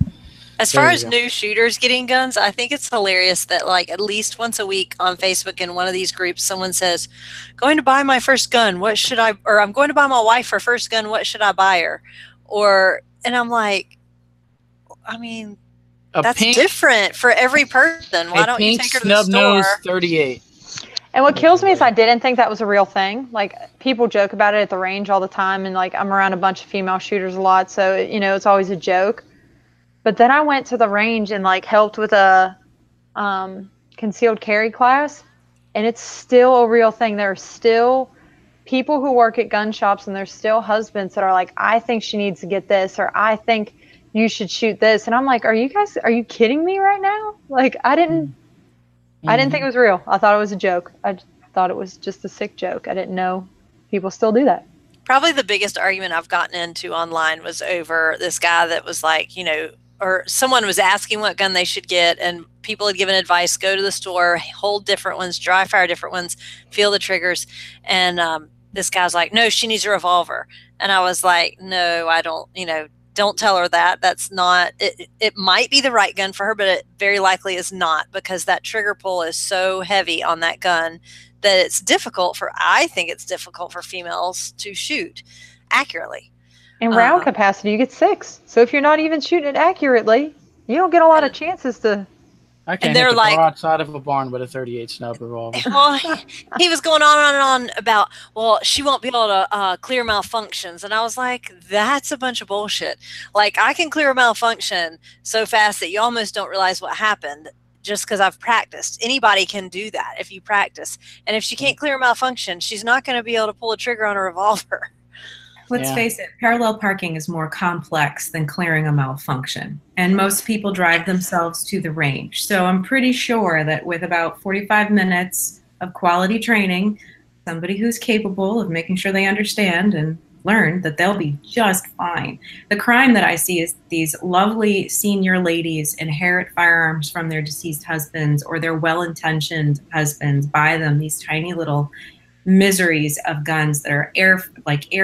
as far as new shooters getting guns, I think it's hilarious that like at least once a week on Facebook in one of these groups, someone says, "Going to buy my first gun. What should I?" Or "I'm going to buy my wife her first gun. What should I buy her?" And I'm like, I mean, that's different for every person. Why don't you take her to the store? Snub-nose 38. And what kills me is I didn't think that was a real thing. Like, people joke about it at the range all the time, and like I'm around a bunch of female shooters a lot, so it's always a joke. But then I went to the range and like helped with a concealed carry class, and it's still a real thing. There are still people who work at gun shops, and there's still husbands that are like, I think she needs to get this, or I think you should shoot this. And I'm like, are you kidding me right now? Like, I didn't think it was real. I thought it was a joke. I thought it was just a sick joke. I didn't know people still do that. Probably the biggest argument I've gotten into online was over this guy that was like, or someone was asking what gun they should get, and people had given advice: go to the store, hold different ones, dry fire different ones, feel the triggers. And this guy's like, no, she needs a revolver. And I was like, no, I don't, don't tell her that. That's not, it might be the right gun for her, but it very likely is not, because that trigger pull is so heavy on that gun that I think it's difficult for females to shoot accurately. In round capacity, you get 6. So if you're not even shooting it accurately, you don't get a lot of chances to. I can't hit the broadside of a barn with a 38 snub revolver. Well, he was going on and on about, well, she won't be able to clear malfunctions. And I was like, that's a bunch of bullshit. Like, I can clear a malfunction so fast that you almost don't realize what happened just because I've practiced. Anybody can do that if you practice. And if she can't clear a malfunction, she's not going to be able to pull a trigger on a revolver. Let's face it, parallel parking is more complex than clearing a malfunction. And most people drive themselves to the range. So I'm pretty sure that with about 45 minutes of quality training, somebody who's capable of making sure they understand and learn, that they'll be just fine. The crime that I see is these lovely senior ladies inherit firearms from their deceased husbands, or their well-intentioned husbands buy them these tiny little miseries of guns that are air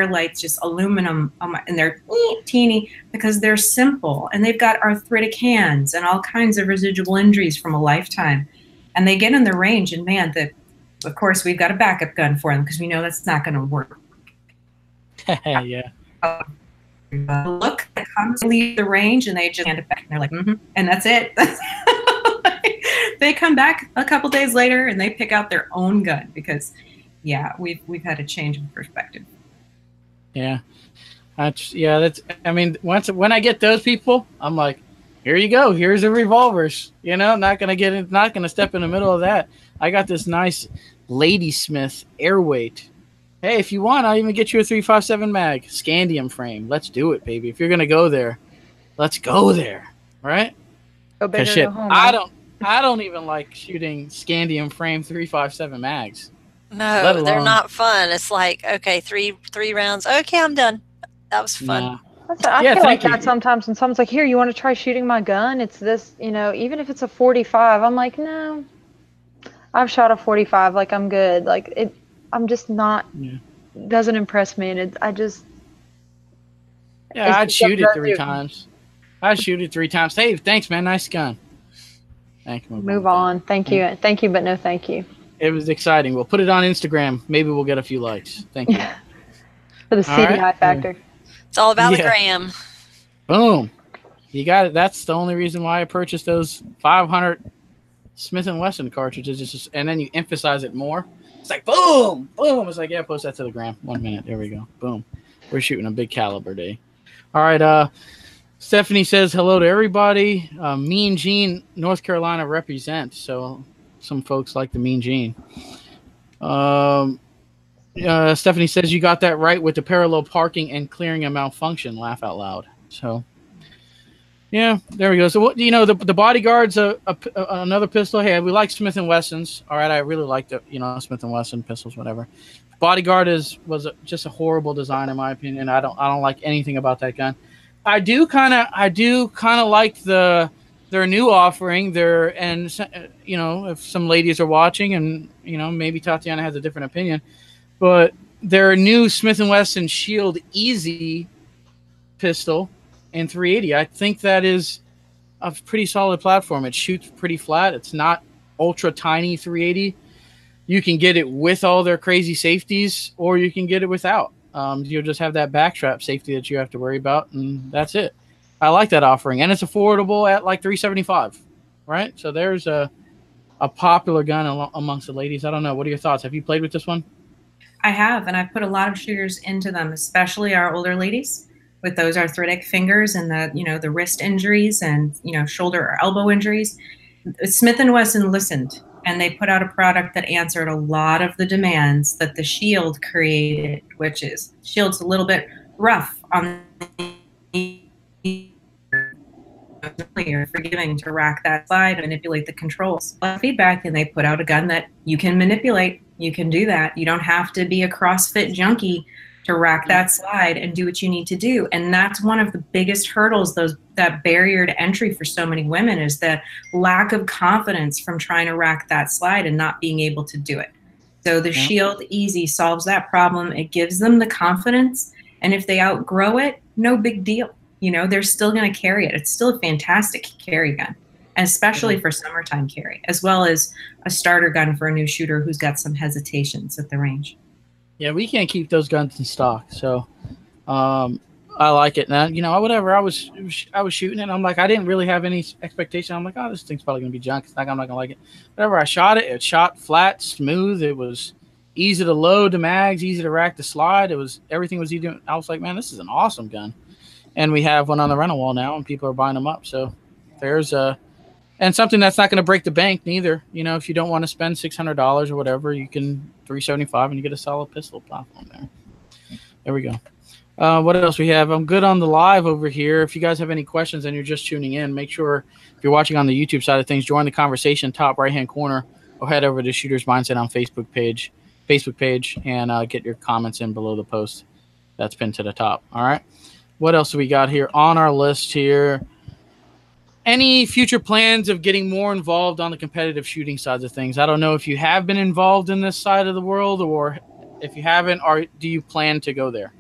lights, just aluminum, and they're teeny because they're simple, and they've got arthritic hands and all kinds of residual injuries from a lifetime. And they get in the range, and man, of course we've got a backup gun for them because we know that's not going to work. Yeah. Look, they come to leave the range, and they just hand it back, and they're like, and that's it. They come back a couple days later, and they pick out their own gun because. Yeah, we've had a change in perspective. Yeah, when I get those people, I'm like, here you go, here's the revolvers. Not gonna step in the middle of that. I got this nice Ladysmith Airweight. Hey, if you want, I'll even get you a 357 mag Scandium frame. Let's do it, baby. If you're gonna go there, let's go there, right? Go big or go home. I don't even like shooting Scandium frame 357 mags. No, they're not fun. It's like, okay, three rounds. Okay, I'm done. That was fun. I feel like that sometimes when someone's like, here, you want to try shooting my gun? It's this, even if it's a 45, I'm like, no, I've shot a 45. Like, I'm good. Like, I'm just not doesn't impress me, and Yeah, I'd shoot it 3 times. I'd shoot it 3 times. Hey, thanks, man. Nice gun. Thank you. Move on. Thank you. Thank you, but no thank you. It was exciting. We'll put it on Instagram. Maybe we'll get a few likes. Thank you. For the CDI factor. It's all about the gram. Boom. You got it. That's the only reason why I purchased those 500 Smith & Wesson cartridges. And then you emphasize it more. It's like, boom, boom. It's like, yeah, post that to the gram. 1 minute. There we go. Boom. We're shooting a big caliber day. All right. Stephanie says hello to everybody. Mean Gene, North Carolina represent. So some folks like the Mean Gene. Stephanie says you got that right with the parallel parking and clearing a malfunction. Laugh out loud. So, yeah, there we go. So, the Bodyguard's another pistol. Hey, we like Smith & Wessons. All right, I really like the Smith & Wesson pistols, whatever. Bodyguard was just a horrible design in my opinion. I don't like anything about that gun. I do kind of like their new offering there, and if some ladies are watching, and maybe Tatiana has a different opinion, but their new Smith & Wesson Shield Easy pistol in 380, I think that is a pretty solid platform. It shoots pretty flat. It's not ultra tiny 380. You can get it with all their crazy safeties, or you can get it without. You'll just have that backstrap safety that you have to worry about, and that's it. I like that offering, and it's affordable at like $375, right? So there's a popular gun amongst the ladies. I don't know. What are your thoughts? Have you played with this one? I have, and I've put a lot of shooters into them, especially our older ladies with those arthritic fingers and the wrist injuries and shoulder or elbow injuries. Smith & Wesson listened, and they put out a product that answered a lot of the demands that the Shield created, which is Shield's a little bit rough on the forgiving to rack that slide and manipulate the controls. Feedback, and they put out a gun that you can manipulate. You can do that. You don't have to be a CrossFit junkie to rack that slide and do what you need to do. And that's one of the biggest hurdles, that barrier to entry for so many women, is that lack of confidence from trying to rack that slide and not being able to do it. So the Shield Easy solves that problem. It gives them the confidence. And if they outgrow it, no big deal. They're still going to carry it. It's still a fantastic carry gun, especially for summertime carry, as well as a starter gun for a new shooter who's got some hesitations at the range. Yeah, we can't keep those guns in stock, so I like it. Now, whatever. I was shooting it, and I'm like, I didn't really have any expectation. I'm like, oh, this thing's probably gonna be junk. I'm not gonna like it. Whatever. I shot it. It shot flat, smooth. It was easy to load the mags, easy to rack the slide. Everything was easy. I was like, man, this is an awesome gun. And we have one on the rental wall now, and people are buying them up. So there's and something that's not going to break the bank neither. If you don't want to spend $600 or whatever, you can $375 and you get a solid pistol platform there. There we go. What else we have? I'm good on the live over here. If you guys have any questions and you're just tuning in, make sure if you're watching on the YouTube side of things, join the conversation top right-hand corner, or head over to Shooter's Mindset on Facebook page, and get your comments in below the post that's pinned to the top. All right. What else do we got here on our list here? Any future plans of getting more involved on the competitive shooting side of things? I don't know if you have been involved in this side of the world, or if you haven't, or do you plan to go there?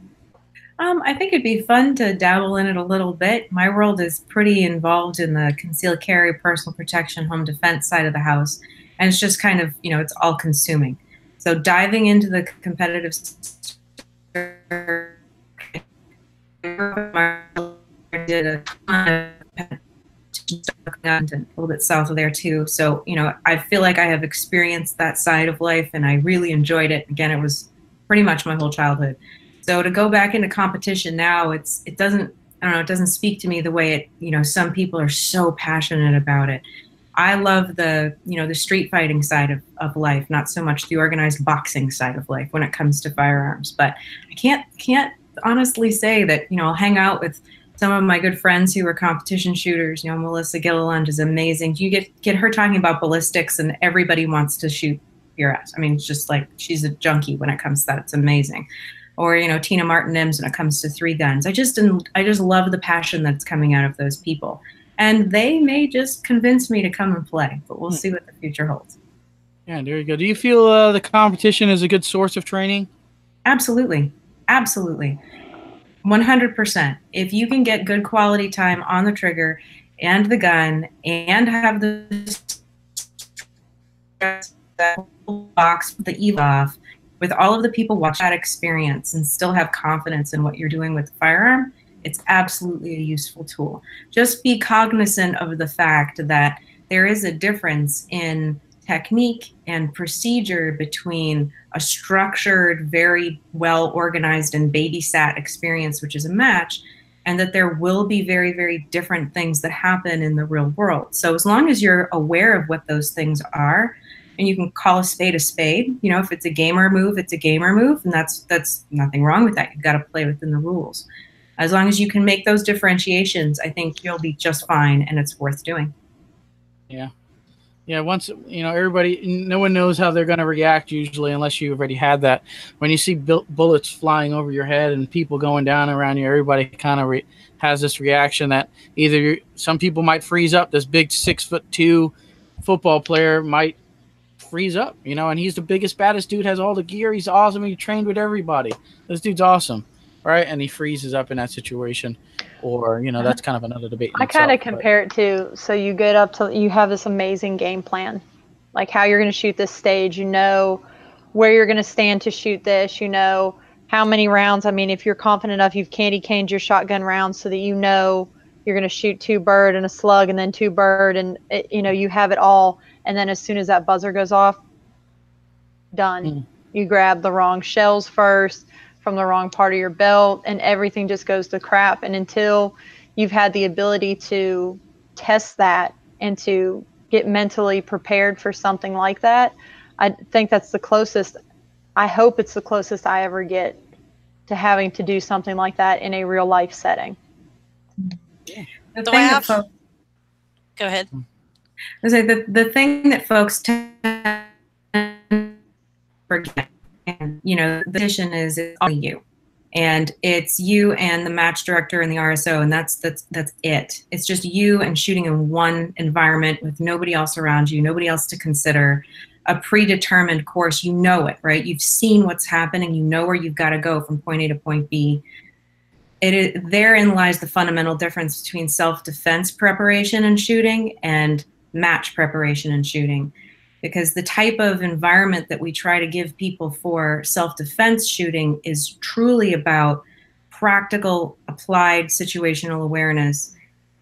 I think it'd be fun to dabble in it a little bit. My world is pretty involved in the concealed carry, personal protection, home defense side of the house. And it's just kind of, it's all consuming. So diving into the competitive did a ton of a little bit south of there too. So, I feel like I have experienced that side of life, and I really enjoyed it. Again, it was pretty much my whole childhood. So to go back into competition now, it doesn't speak to me the way some people are so passionate about it. I love the street fighting side of life, not so much the organized boxing side of life when it comes to firearms. But I can't honestly say that, I'll hang out with some of my good friends who are competition shooters. Melissa Gilliland is amazing. You get her talking about ballistics, and everybody wants to shoot your ass. I mean, it's just like she's a junkie when it comes to that. It's amazing. Or, Tina Martin-Ems when it comes to 3 guns. I just love the passion that's coming out of those people. And they may just convince me to come and play, but we'll see what the future holds. Yeah, there you go. Do you feel the competition is a good source of training? Absolutely. Absolutely. 100%. If you can get good quality time on the trigger and the gun and have the box, the EVA off, with all of the people watch that experience and still have confidence in what you're doing with the firearm, it's absolutely a useful tool. Just be cognizant of the fact that there is a difference in technique and procedure between a structured, very well organized and babysat experience, which is a match, and that there will be very, very different things that happen in the real world. So as long as you're aware of what those things are, and you can call a spade, you know, if it's a gamer move, it's a gamer move, and that's nothing wrong with that. You've got to play within the rules. As long as you can make those differentiations, I think you'll be just fine, and it's worth doing. Yeah. Yeah, once, you know, everybody, no one knows how they're going to react usually unless you already had that. When you see bullets flying over your head and people going down around you, everybody kind of has this reaction that either some people might freeze up. This big 6'2" football player might freeze up, you know, and he's the biggest, baddest dude, has all the gear. He's awesome. He trained with everybody. This dude's awesome, right? And he freezes up in that situation. Or, you know, that's kind of another debate. I kind of compare it to, so you get up to, you have this amazing game plan, like how you're going to shoot this stage, you know, where you're going to stand to shoot this, you know, how many rounds. I mean, if you're confident enough, you've candy caned your shotgun rounds so that you know you're going to shoot 2 bird and a slug and then 2 bird, and it, you know, you have it all. And then as soon as that buzzer goes off, done. You grab the wrong shells first from the wrong part of your belt, and everything just goes to crap. And until you've had the ability to test that and to get mentally prepared for something like that, I think that's the closest. I hope it's the closest I ever get to having to do something like that in a real life setting. Go ahead. I say the thing that folks tend to forget, and you know, the decision is on you, and it's you and the match director and the RSO, and that's it. It's just you and shooting in one environment with nobody else around you, nobody else to consider, a predetermined course. You know it, right? You've seen what's happening. You know where you've got to go from point A to point B. Therein lies the fundamental difference between self-defense preparation and shooting and match preparation and shooting. Because the type of environment that we try to give people for self-defense shooting is truly about practical, applied situational awareness,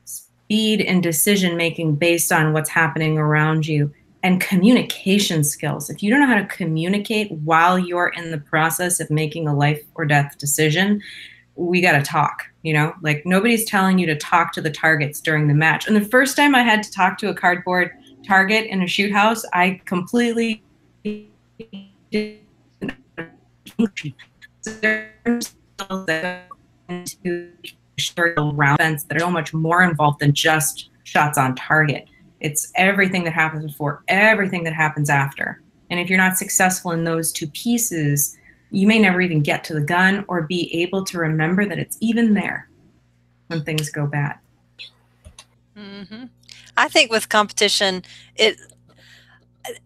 speed and decision-making based on what's happening around you, and communication skills. If you don't know how to communicate while you're in the process of making a life or death decision, we got to talk, you know? Like, nobody's telling you to talk to the targets during the match. And the first time I had to talk to a cardboard target in a shoot house, I completely round events that are so much more involved than just shots on target. It's everything that happens before, everything that happens after. And if you're not successful in those 2 pieces, you may never even get to the gun or be able to remember that it's even there when things go bad. Mm-hmm. I think with competition, it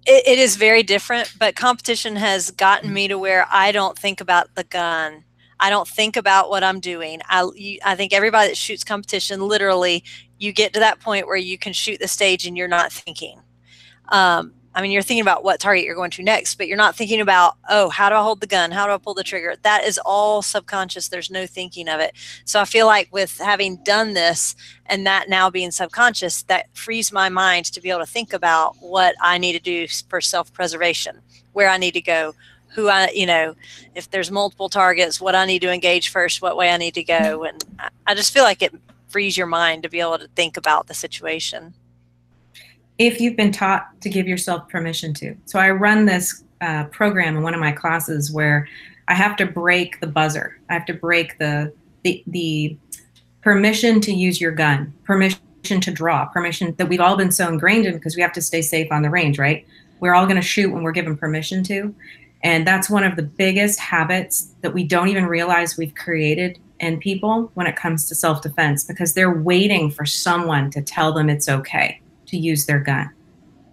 is very different, but competition has gotten me to where I don't think about the gun. I don't think about what I'm doing. I think everybody that shoots competition, literally, you get to that point where you can shoot the stage and you're not thinking. I mean, you're thinking about what target you're going to next, but you're not thinking about, oh, how do I hold the gun? How do I pull the trigger? That is all subconscious. There's no thinking of it. So I feel like with having done this and that now being subconscious, that frees my mind to be able to think about what I need to do for self-preservation, where I need to go, who I, you know, if there's multiple targets, what I need to engage first, what way I need to go. And I just feel like it frees your mind to be able to think about the situation. If you've been taught to give yourself permission to. So I run this program in one of my classes where I have to break the buzzer. I have to break the permission to use your gun, permission to draw, permission that we've all been so ingrained in because we have to stay safe on the range, right? We're all going to shoot when we're given permission to. And that's one of the biggest habits that we don't even realize we've created in people when it comes to self-defense, because they're waiting for someone to tell them it's okay to use their gun.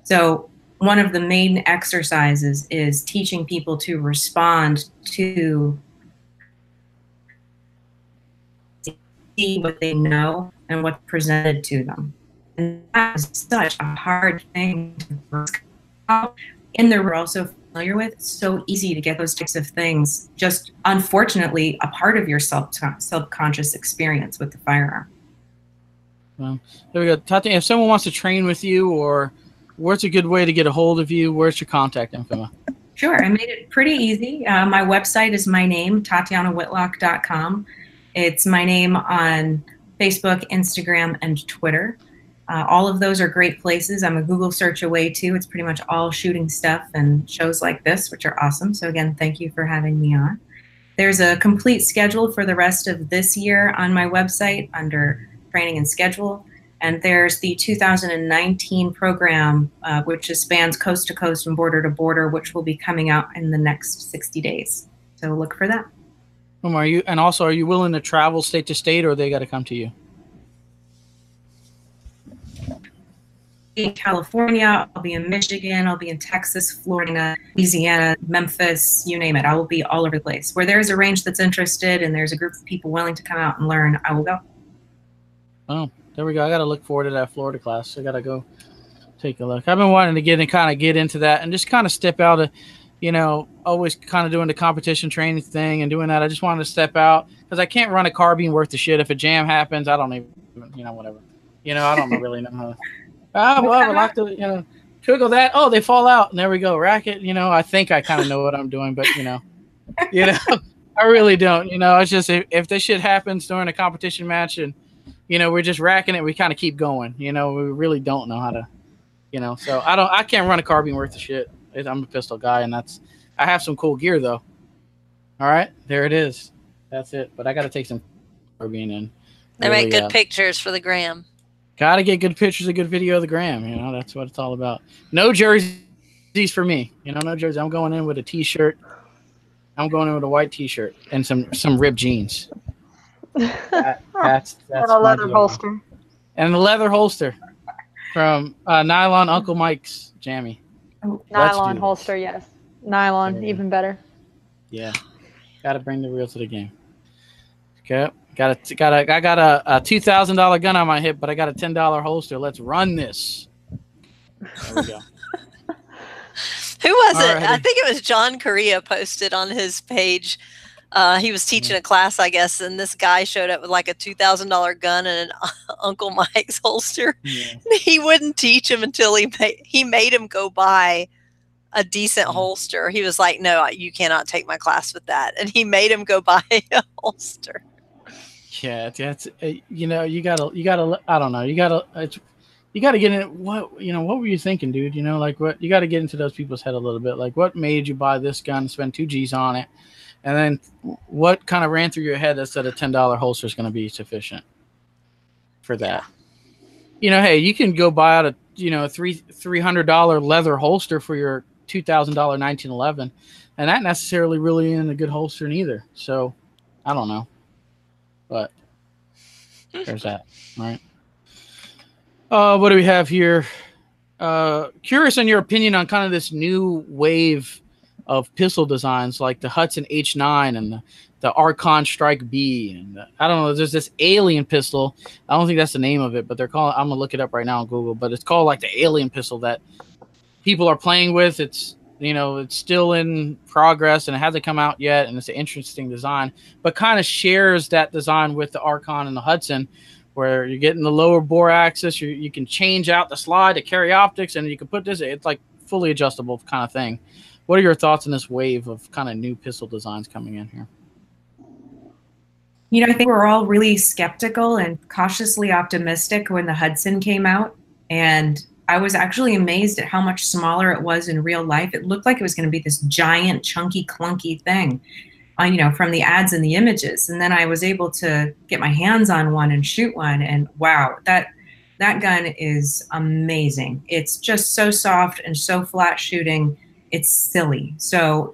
So one of the main exercises is teaching people to respond to see what they know and what's presented to them. And that is such a hard thing to in there we're also familiar with. It's so easy to get those types of things, just unfortunately a part of your subconscious experience with the firearm. Well, there we go. Tatyana, if someone wants to train with you, or where's a good way to get a hold of you, where's your contact info? Sure, I made it pretty easy. My website is my name, TatianaWhitlock.com. It's my name on Facebook, Instagram, and Twitter. All of those are great places. I'm a Google search away too. It's pretty much all shooting stuff and shows like this, which are awesome. So again, thank you for having me on. There's a complete schedule for the rest of this year on my website under training and schedule. And there's the 2019 program, which spans coast to coast and border to border, which will be coming out in the next 60 days. So look for that. Are you willing to travel state to state, or they got to come to you? In California, I'll be in Michigan, I'll be in Texas, Florida, Louisiana, Memphis, you name it. I will be all over the place. Where there's a range that's interested and there's a group of people willing to come out and learn, I will go. Oh, there we go. I got to look forward to that Florida class. I got to go take a look. I've been wanting to get into that and just kind of step out of, always kind of doing the competition training thing and doing that. I just wanted to step out because I can't run a carbine worth of shit. If a jam happens, I don't even, whatever. I don't really know how. Well, I like to, twiddle that. Oh, they fall out. And there we go. Rack it. I think I kind of know what I'm doing, but, I really don't. It's just if this shit happens during a competition match and, we're just racking it, we kind of keep going. We really don't know how to, so I can't run a carbine worth of shit. I'm a pistol guy, and I have some cool gear, though. All right. There it is. That's it. But I got to take some carbine in. They make good pictures for the gram. Got to get good pictures, a good video of the gram. That's what it's all about. No jerseys for me. No jerseys. I'm going in with a T-shirt. I'm going in with a white T-shirt and some ripped jeans. That's and a leather holster. And the leather holster from Nylon Uncle Mike's jammy. Oh, nylon holster, yes. Nylon, even better. Yeah. Got to bring the real to the game. Okay. I got a $2,000 gun on my hip, but I got a $10 holster. Let's run this. There we go. Who was it? Right. I think it was John Correa posted on his page. He was teaching a class, I guess, and this guy showed up with like a $2,000 gun and an Uncle Mike's holster. Yeah. He wouldn't teach him until he made him go buy a decent holster. He was like, "No, you cannot take my class with that," and he made him go buy a holster. Yeah, that's you gotta. I don't know. You gotta get in. What were you thinking, dude? What you got to get into those people's head a little bit. Like, what made you buy this gun, spend $2,000 on it, and then what kind of ran through your head that said a $10 holster is going to be sufficient for that? Hey, you can go buy out a $300 leather holster for your $2,000 1911, and that necessarily really isn't a good holster neither. So, I don't know. But there's that, right? What do we have here? Curious on your opinion on kind of this new wave of pistol designs like the Hudson H9 and the Archon Strike B. And I don't know, there's this alien pistol. I don't think that's the name of it, but they're calling, I'm going to look it up right now on Google, but it's called like the alien pistol that people are playing with. It's, it's still in progress and it hasn't come out yet. And it's an interesting design, but kind of shares that design with the Archon and the Hudson, where you're getting the lower bore axis. You can change out the slide to carry optics, and you can put this, it's like fully adjustable kind of thing. What are your thoughts on this wave of kind of new pistol designs coming in here? I think we're all really skeptical and cautiously optimistic when the Hudson came out. And I was actually amazed at how much smaller it was in real life. It looked like it was going to be this giant, chunky, clunky thing, from the ads and the images. And then I was able to get my hands on one and shoot one. And wow, that gun is amazing. It's just so soft and so flat shooting. It's silly. So,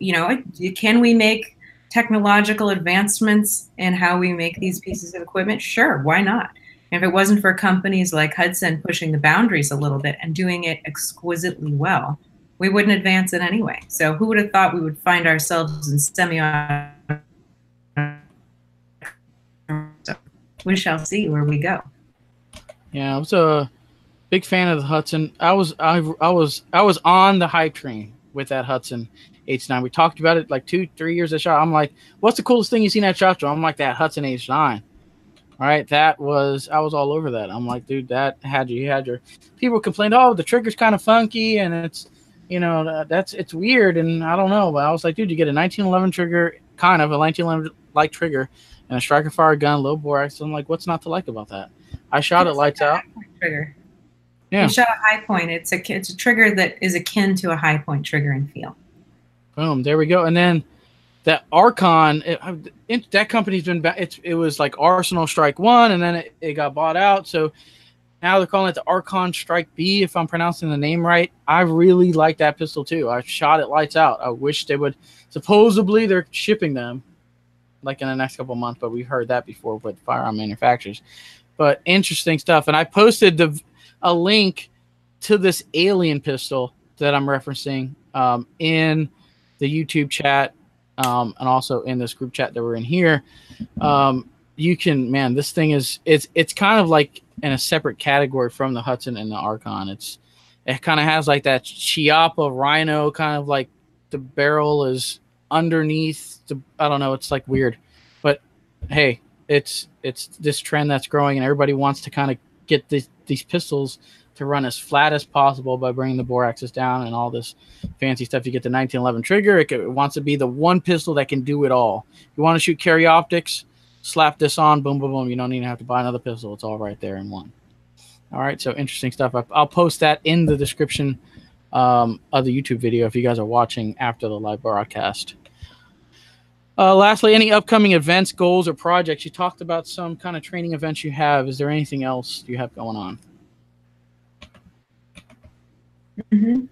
can we make technological advancements in how we make these pieces of equipment? Sure, why not? And if it wasn't for companies like Hudson pushing the boundaries a little bit and doing it exquisitely well, we wouldn't advance it anyway. So who would have thought we would find ourselves in semi-automatic? We shall see where we go. Yeah, I was a big fan of the Hudson. I was on the hype train with that Hudson H9. We talked about it like 2-3 years of shot. I'm like, what's the coolest thing you've seen at SHOT Show? I'm like, that Hudson H9. All right, I was all over that. I'm like, dude, that you had your people complained, oh, the trigger's kind of funky and it's, you know, it's weird and I don't know. But I was like, dude, you get a 1911 trigger, kind of a 1911 like trigger, and a striker fire gun, low bore action. I'm like, what's not to like about that? I shot it lights out. Trigger. Yeah. You shot a high point. It's a trigger that is akin to a high point trigger and feel. Boom, there we go. And then that Archon, that company's been back. It was like Arsenal Strike 1, and then it got bought out. So now they're calling it the Archon Strike B, if I'm pronouncing the name right. I really like that pistol too. I shot it lights out. I wish they would. Supposedly they're shipping them like in the next couple of months, but we've heard that before with firearm manufacturers. But interesting stuff. And I posted a link to this Alien pistol that I'm referencing in the YouTube chat. And also in this group chat that we're in here. You can, man, this thing it's kind of like in a separate category from the Hudson and the Archon. It kind of has like that Chiappa Rhino, kind of like the barrel is underneath I don't know, it's like weird. But hey, it's this trend that's growing, and everybody wants to kind of get these pistols to run as flat as possible by bringing the bore axis down and all this fancy stuff. You get the 1911 trigger. It wants to be the one pistol that can do it all. You want to shoot carry optics, slap this on, boom, boom, boom. You don't even have to buy another pistol. It's all right there in one. All right, so interesting stuff. I'll post that in the description of the YouTube video if you guys are watching after the live broadcast. Lastly, any upcoming events, goals, or projects? You talked about some kind of training events you have. Is there anything else you have going on? Mm-hmm.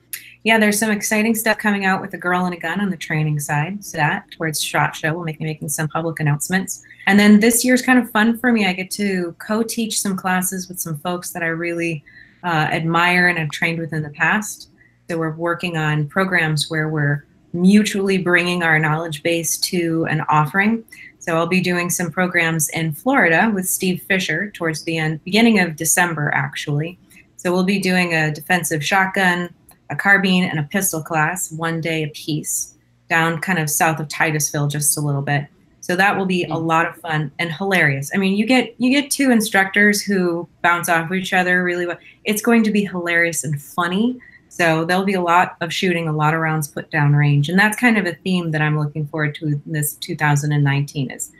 Yeah, there's some exciting stuff coming out with a girl and a gun on the training side. So that, towards SHOT Show, we'll make me making some public announcements. And then this year's kind of fun for me. I get to co-teach some classes with some folks that I really admire and have trained with in the past. So we're working on programs where we're mutually bringing our knowledge base to an offering. So I'll be doing some programs in Florida with Steve Fisher towards the beginning of December, actually. So we'll be doing a defensive shotgun, a carbine, and a pistol class, 1 day apiece, down kind of south of Titusville just a little bit. So that will be a lot of fun and hilarious. I mean, you get two instructors who bounce off of each other really well. It's going to be hilarious and funny. So there'll be a lot of shooting, a lot of rounds put down range. And that's kind of a theme that I'm looking forward to in this 2019 is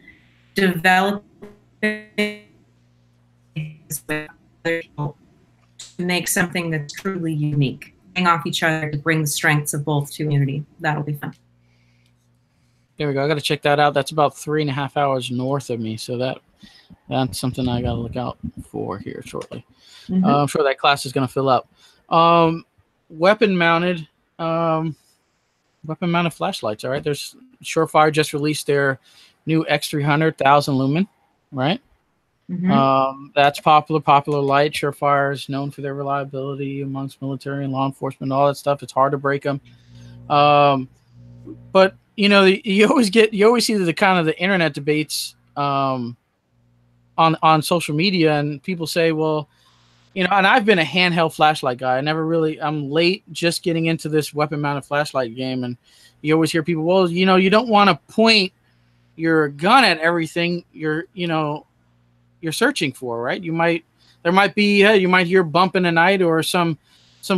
developing with other people to make something that's truly unique, playing off each other to bring the strengths of both to unity. That'll be fun. There we go. I got to check that out. That's about 3.5 hours north of me. So that's something I got to look out for here shortly. Mm-hmm. I'm sure that class is going to fill up. Weapon mounted flashlights. All right. There's Surefire just released their new X300 1000 lumen, right? Mm-hmm. That's popular light. Surefire is known for their reliability amongst military and law enforcement, all that stuff. It's hard to break them. But you know, you always see the kind of the internet debates on social media, and people say, well, you know, and I've been a handheld flashlight guy. I'm late just getting into this weapon mounted flashlight game, and you always hear people, well, you know, you don't want to point your gun at everything you're searching for, right? You might hear a bump in the night or some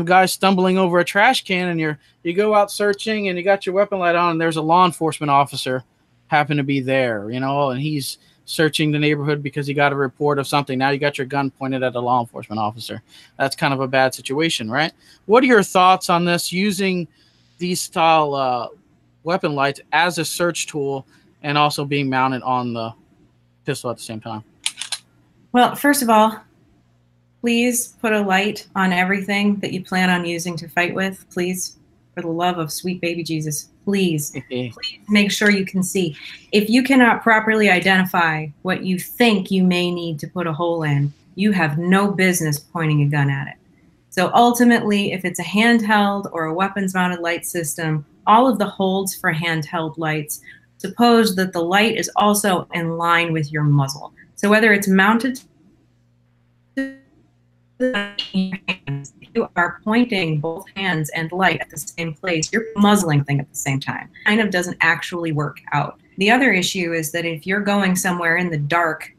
guy stumbling over a trash can, and you go out searching and you got your weapon light on, and there's a law enforcement officer happen to be there, you know, and he's searching the neighborhood because he got a report of something. Now you got your gun pointed at a law enforcement officer. That's kind of a bad situation, right? What are your thoughts on this, using these style weapon lights as a search tool and also being mounted on the pistol at the same time? Well, first of all, please put a light on everything that you plan on using to fight with. Please, for the love of sweet baby Jesus, please make sure you can see. If you cannot properly identify what you think you may need to put a hole in, you have no business pointing a gun at it. So ultimately, if it's a handheld or a weapons-mounted light system, all of the holds for handheld lights suppose that the light is also in line with your muzzle. So whether it's mounted to your hands, you are pointing both hands and light at the same place, you're muzzling thing at the same time. Kind of doesn't actually work out. The other issue is that if you're going somewhere in the dark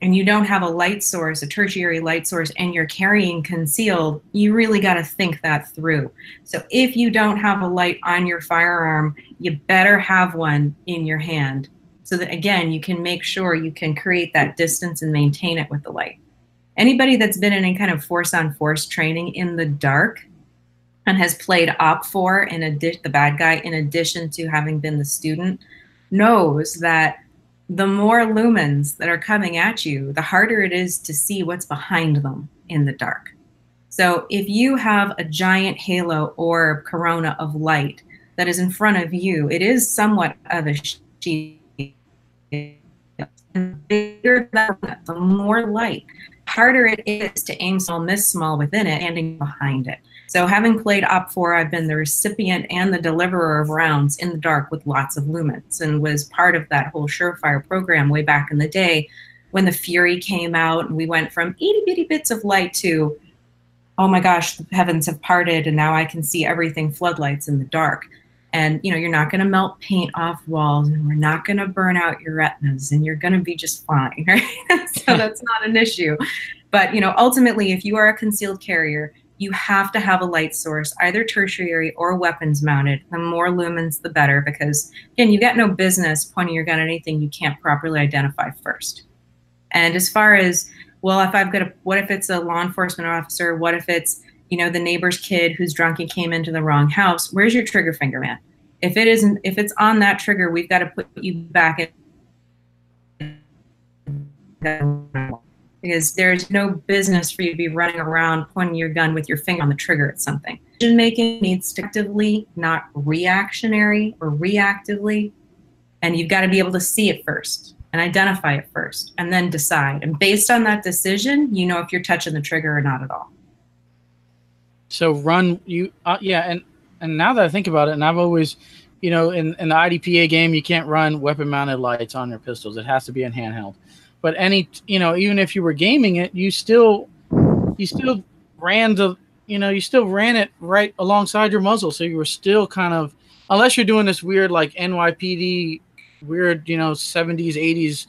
and you don't have a light source, a tertiary light source, and you're carrying concealed, you really got to think that through. So if you don't have a light on your firearm, you better have one in your hand so that, again, you can make sure you can create that distance and maintain it with the light. Anybody that's been in any kind of force-on-force training in the dark and has played Op4 the bad guy, in addition to having been the student, knows that the more lumens that are coming at you, the harder it is to see what's behind them in the dark. So if you have a giant halo or corona of light that is in front of you, it is somewhat of a shield. The more light, harder it is to aim small, miss small within it, standing behind it. So having played Op4, I've been the recipient and the deliverer of rounds in the dark with lots of lumens, and was part of that whole Surefire program way back in the day when the Fury came out and we went from itty bitty bits of light to, oh my gosh, the heavens have parted and now I can see everything floodlights in the dark. And you know, you're not going to melt paint off walls, and we're not going to burn out your retinas, and you're going to be just fine, right? So that's not an issue. But you know, ultimately, if you are a concealed carrier, you have to have a light source, either tertiary or weapons mounted. The more lumens, the better, because again, you got no business pointing your gun at anything you can't properly identify first. And as far as, well, if I've got a, what if it's a law enforcement officer? What if it's, you know, the neighbor's kid who's drunk and came into the wrong house? Where's your trigger finger, man? If it isn't, if it's on that trigger, we've got to put you back in, because there's no business for you to be running around pointing your gun with your finger on the trigger at something. Decision making needs to actively, not reactionary or reactively, and you've got to be able to see it first and identify it first, and then decide. And based on that decision, you know if you're touching the trigger or not at all. So run you, yeah, and now that I think about it, and I've always, you know, in the IDPA game, you can't run weapon-mounted lights on your pistols. It has to be in handheld. But any, you know, even if you were gaming it, you still ran the, you know, you still ran it right alongside your muzzle. So you were still kind of, unless you're doing this weird like NYPD, weird, you know, 70s, 80s,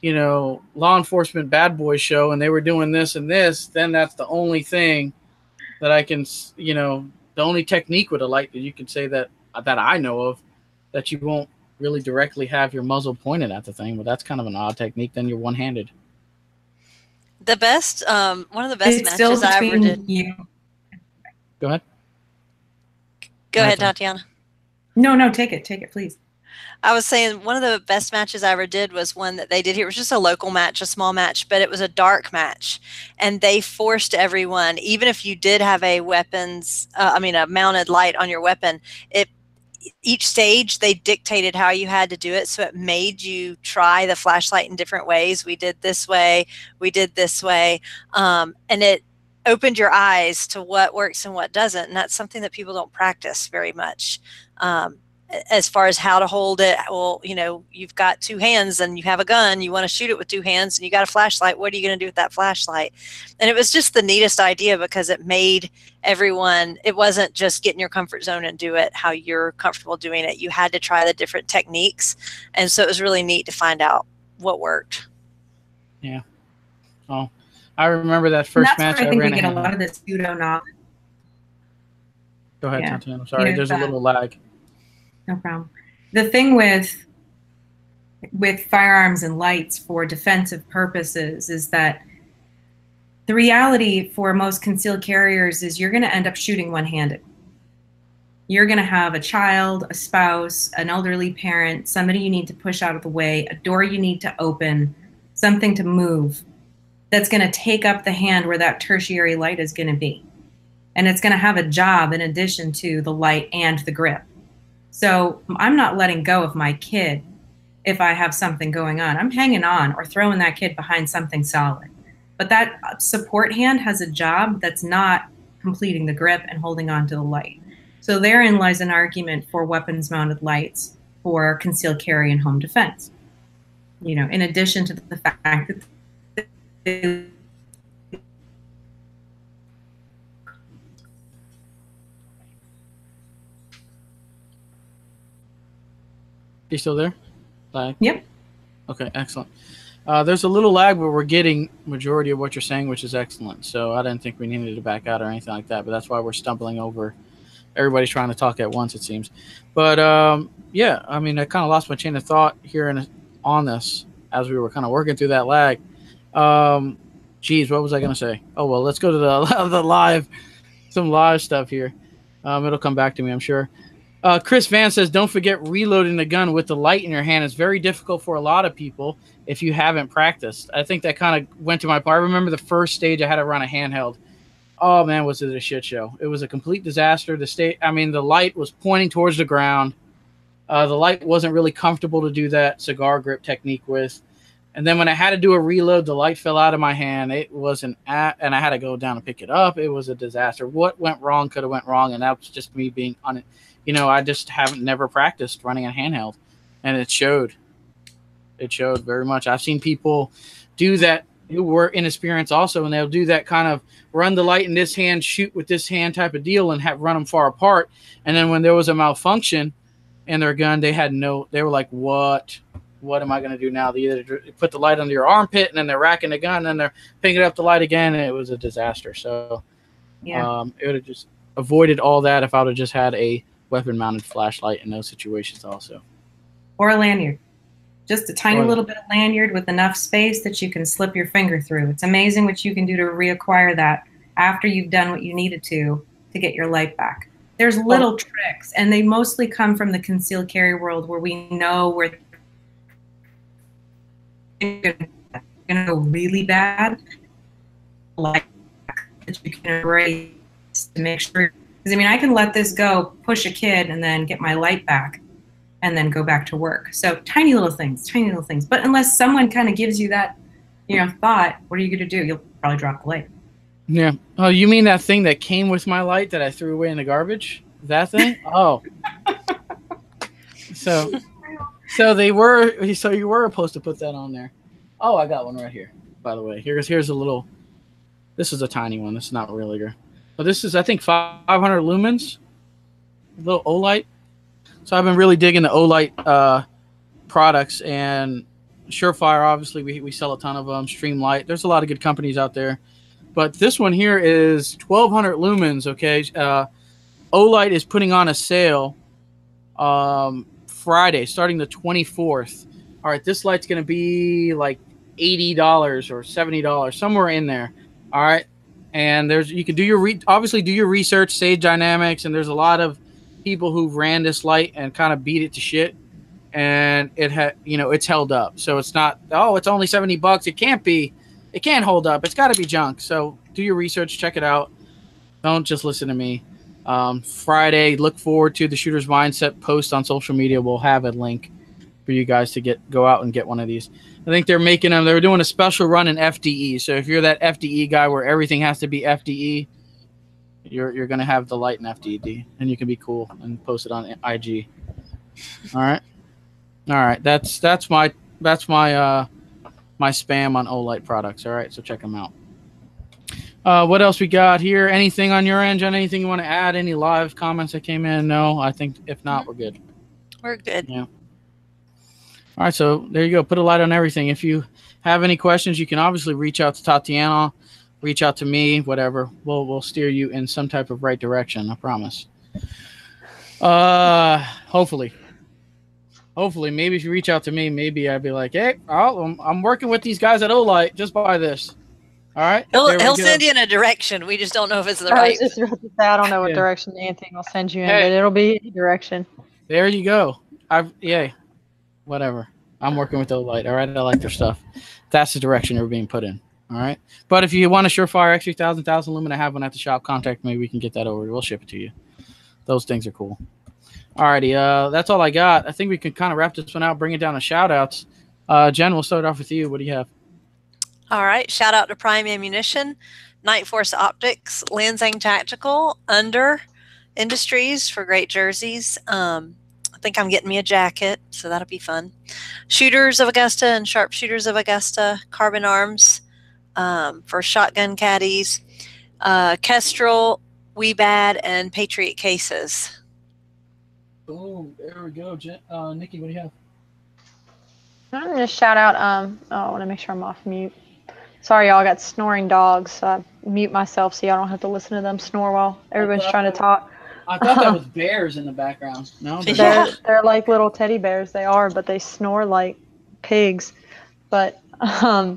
you know, law enforcement bad boy show, and they were doing this and this, then that's the only thing that I can, you know, the only technique with a light that you can say that I know of, that you won't really directly have your muzzle pointed at the thing. But that's kind of an odd technique. Then you're one-handed. The best, one of the best matches I ever did. Go ahead. Go ahead, Tatiana. No, take it, please. I was saying one of the best matches I ever did was one that they did here. It was just a local match, a small match, but it was a dark match. And they forced everyone, even if you did have a weapons, a mounted light on your weapon, each stage they dictated how you had to do it. So it made you try the flashlight in different ways. We did this way, we did this way. And it opened your eyes to what works and what doesn't. And that's something that people don't practice very much. As far as how to hold it, well, you know, you've got two hands and you have a gun, you want to shoot it with two hands, and you got a flashlight. What are you going to do with that flashlight? And it was just the neatest idea, because it made everyone, it wasn't just get in your comfort zone and do it how you're comfortable doing it. You had to try the different techniques. And so it was really neat to find out what worked. Yeah. Oh, I remember that first match. I think we get a lot of this pseudo knowledge. Go ahead, Tatiana. I'm sorry, there's a little lag. No problem. The thing with firearms and lights for defensive purposes is that the reality for most concealed carriers is you're going to end up shooting one-handed. You're going to have a child, a spouse, an elderly parent, somebody you need to push out of the way, a door you need to open, something to move that's going to take up the hand where that tertiary light is going to be. And it's going to have a job in addition to the light and the grip. So I'm not letting go of my kid if I have something going on. I'm hanging on or throwing that kid behind something solid. But that support hand has a job that's not completing the grip and holding on to the light. So therein lies an argument for weapons-mounted lights for concealed carry and home defense. You know, in addition to the fact that You still there? Lag? Yep. Okay, excellent. There's a little lag, but we're getting majority of what you're saying, which is excellent. So I didn't think we needed to back out or anything like that, but that's why we're stumbling over. Everybody's trying to talk at once, it seems. But yeah, I mean, I kind of lost my chain of thought here on this as we were kind of working through that lag. Geez, what was I going to say? Oh, well, let's go to the live, some live stuff here. It'll come back to me, I'm sure. Chris Van says, don't forget reloading the gun with the light in your hand. It's very difficult for a lot of people if you haven't practiced. I think that kind of went to my part. I remember the first stage I had to run a handheld. Oh, man, was it a shit show. It was a complete disaster. The light was pointing towards the ground. The light wasn't really comfortable to do that cigar grip technique with. And then when I had to do a reload, the light fell out of my hand. It wasn't and I had to go down and pick it up. It was a disaster. What went wrong could have went wrong, and that was just me being on it. You know, I just never practiced running a handheld, and it showed. It showed very much. I've seen people do that who were inexperienced also, and they'll do that kind of run the light in this hand, shoot with this hand type of deal, and run them far apart. And then when there was a malfunction in their gun, they were like, what? What am I going to do now? They either put the light under your armpit, and then they're racking the gun, and then they're picking up the light again, and it was a disaster. So yeah, it would have just avoided all that if I would have just had a weapon-mounted flashlight in those situations also. Or a lanyard. Just a tiny little bit of lanyard with enough space that you can slip your finger through. It's amazing what you can do to reacquire that after you've done what you needed to get your light back. There's little tricks, and they mostly come from the concealed carry world where we know where you're going to go really bad. Like that you can erase to make sure. Because, I mean, I can let this go, push a kid, and then get my light back, and then go back to work. So tiny little things. But unless someone kind of gives you that, thought, what are you going to do? You'll probably drop the light. Yeah. Oh, you mean that thing that came with my light that I threw away in the garbage? That thing? Oh. So you were supposed to put that on there. Oh, I got one right here, by the way. Here's a little. This is a tiny one. This is not really good. But this is, I think, 500 lumens, a little Olight. So I've been really digging the Olight products, and Surefire, obviously, we sell a ton of them. Streamlight, there's a lot of good companies out there. But this one here is 1,200 lumens, okay? Olight is putting on a sale Friday, starting the 24th. All right, this light's going to be like $80 or $70, somewhere in there. All right. And you can do your research, Sage Dynamics, and there's a lot of people who've ran this light and kind of beat it to shit, and it's held up. So it's not, it's only $70. It can't hold up. It's got to be junk. So do your research, check it out. Don't just listen to me. Friday, look forward to the Shooter's Mindset post on social media. We'll have a link for you guys to go out and get one of these. I think they're making them. They're doing a special run in FDE. So if you're that FDE guy where everything has to be FDE, you're gonna have the light in FDE, and you can be cool and post it on IG. All right. That's my spam on Olight products. All right, so check them out. What else we got here? Anything on your end, Jen? Anything you want to add? Any live comments that came in? No, I think if not, we're good. We're good. Yeah. All right, so there you go. Put a light on everything. If you have any questions, you can obviously reach out to Tatiana, reach out to me, whatever. We'll steer you in some type of right direction. I promise. Hopefully, maybe if you reach out to me, maybe I'd be like, hey, I'm working with these guys at Olight. Just buy this. All right. He'll send you in a direction. We just don't know if it's the right. I don't know what direction anything will send you in, but it'll be a direction. There you go. Whatever. I'm working with Olight. All right. I like their stuff. That's the direction you're being put in. All right. But if you want a Surefire X3000 1000 lumen, I have one at the shop. Contact me. We can get that over. We'll ship it to you. Those things are cool. All righty. That's all I got. I think we can kind of wrap this one out, bring it down to shout outs. Jen, we'll start off with you. What do you have? All right. Shout out to Prime Ammunition, Night Force Optics, Lansing Tactical, Under Industries for great jerseys. I think I'm getting me a jacket, so that'll be fun. Shooters of Augusta and Sharpshooters of Augusta, Carbon Arms for shotgun caddies, Kestrel, Weebad, and Patriot cases. Boom. There we go. Nikki, what do you have? I'm going to shout out, I want to make sure I'm off mute. Sorry, y'all, I got snoring dogs, so I mute myself so y'all don't have to listen to them snore while everyone's trying to talk. I thought that was bears in the background. No, they're like little teddy bears. They are, but they snore like pigs. But my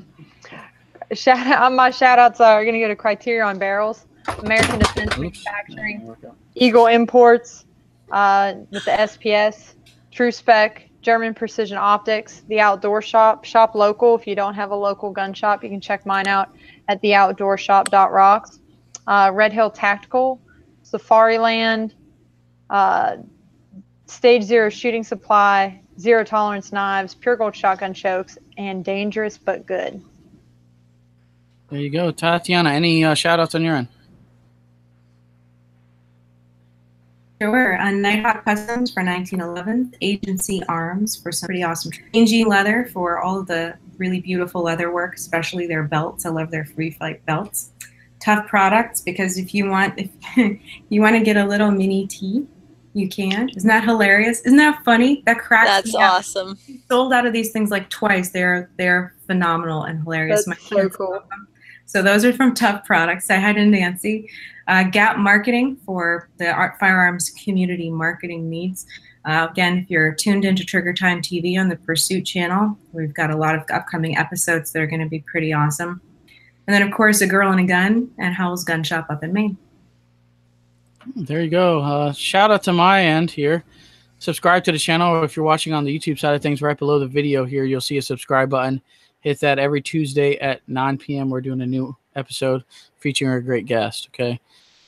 shout outs are going to go to Criterion Barrels, American Defense Manufacturing, Eagle Imports with the SPS, True Spec, German Precision Optics, The Outdoor Shop, Shop Local. If you don't have a local gun shop, you can check mine out at theoutdoorshop.rocks. Red Hill Tactical, Safariland, Stage Zero Shooting Supply, Zero Tolerance Knives, Pure Gold Shotgun Chokes, and Dangerous But Good. There you go. Tatiana, any shout outs on your end? Sure. Nighthawk Customs for 1911, Agency Arms for some pretty awesome. Angie Leather for all of the really beautiful leather work, especially their belts. I love their free flight belts. Tough Products, because if you want to get a little mini tee, you can. Isn't that hilarious? Isn't that funny? That cracks That's me up. awesome. We sold out of these things like twice. They're phenomenal and hilarious. That's so cool. So those are from Tough Products. I had in Nancy. Gap Marketing for the firearms community marketing needs. Again, if you're tuned into Trigger Time TV on the Pursuit channel, we've got a lot of upcoming episodes that are going to be pretty awesome. And then, of course, A Girl and a Gun and Howell's Gun Shop up in Maine. There you go. Shout out to my end here. Subscribe to the channel. If you're watching on the YouTube side of things, right below the video here, you'll see a subscribe button. Hit that every Tuesday at 9 p.m. We're doing a new episode featuring a great guest, okay?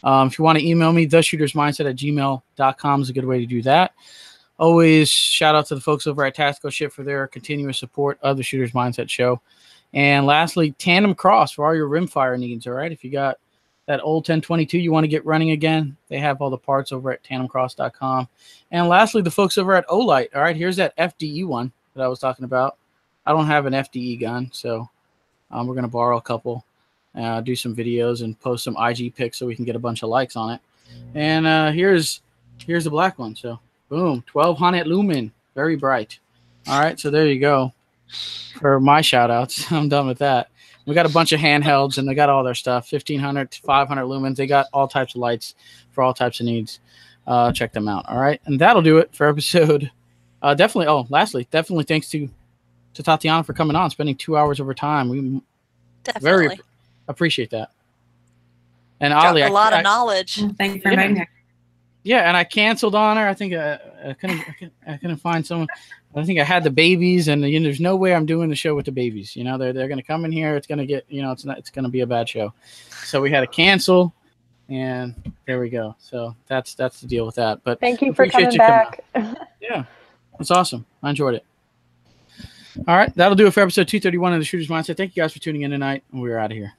If you want to email me, theshootersmindset@gmail.com is a good way to do that. Always shout out to the folks over at Tactical Shit for their continuous support of the Shooters Mindset Show. And lastly, Tandemkross for all your rimfire needs, all right? If you got that old 1022 you want to get running again, they have all the parts over at tandemkross.com. And lastly, the folks over at Olight, all right? Here's that FDE one that I was talking about. I don't have an FDE gun, so we're going to borrow a couple, do some videos, and post some IG pics so we can get a bunch of likes on it. And here's the black one. So, boom, 1200 lumen, very bright. All right, so there you go for my shout-outs. I'm done with that. We got a bunch of handhelds, and they got all their stuff, 1500 to 500 lumens. They got all types of lights for all types of needs. Check them out, all right? And that'll do it for episode. Lastly, definitely thanks to Tatyana for coming on, spending 2 hours of her time. We very appreciate that. And Ali, a lot of knowledge. Thank you for inviting me. Yeah, and I canceled on her. I think I couldn't find someone. I think I had the babies, and there's no way I'm doing the show with the babies. They're going to come in here. It's going to get it's going to be a bad show. So we had to cancel, and there we go. So that's the deal with that. But thank you for coming back. Yeah, it's awesome. I enjoyed it. All right, that'll do it for episode 231 of the Shooter's Mindset. Thank you guys for tuning in tonight, and we're out of here.